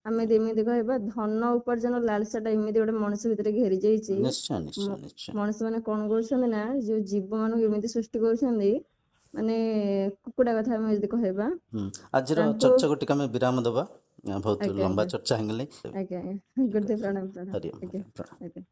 ଆମେ ଯେମିତି କହିବା ଧନ ଉପାର୍ଜନ ଲାଳସା ଟା ଏମିତି ଗୋଟେ ମଣିଷ ଭିତରେ ଘେରି ଯାଇଛି। ନିଶ୍ଚୟ ନିଶ୍ଚୟ ନିଶ୍ଚୟ। ମଣିଷ ମାନେ କଣ କରୁଛନ୍ତି ନା, ଯୋଉ ଜୀବ ମାନଙ୍କୁ ଏମିତି ସୃଷ୍ଟି କରୁଛନ୍ତି, ମାନେ କୁକୁଡା କଥା ଆମେ ଯଦି କହିବା, ଆଜିର ତାଙ୍କୁ ଚର୍ଚ୍ଚାକୁ ଟିକେ ଆମେ ବିରାମ ଦେବା, ବହୁତ ଆଜ୍ଞା ଲମ୍ବା ଆଜ୍ଞା ଚର୍ଚ୍ଚା ହେଇଗଲେ। ଆଜ୍ଞା ଆଜ୍ଞା ଠିକ୍ ଗୁରୁଦେବ ଅଛି, ପ୍ରଣାମ ପ୍ରଣାମ। ହରି ଓମ୍, ଆଜ୍ଞା ହରି ଓମ୍, ପ୍ରଣାମ। ଆଜ୍ଞା।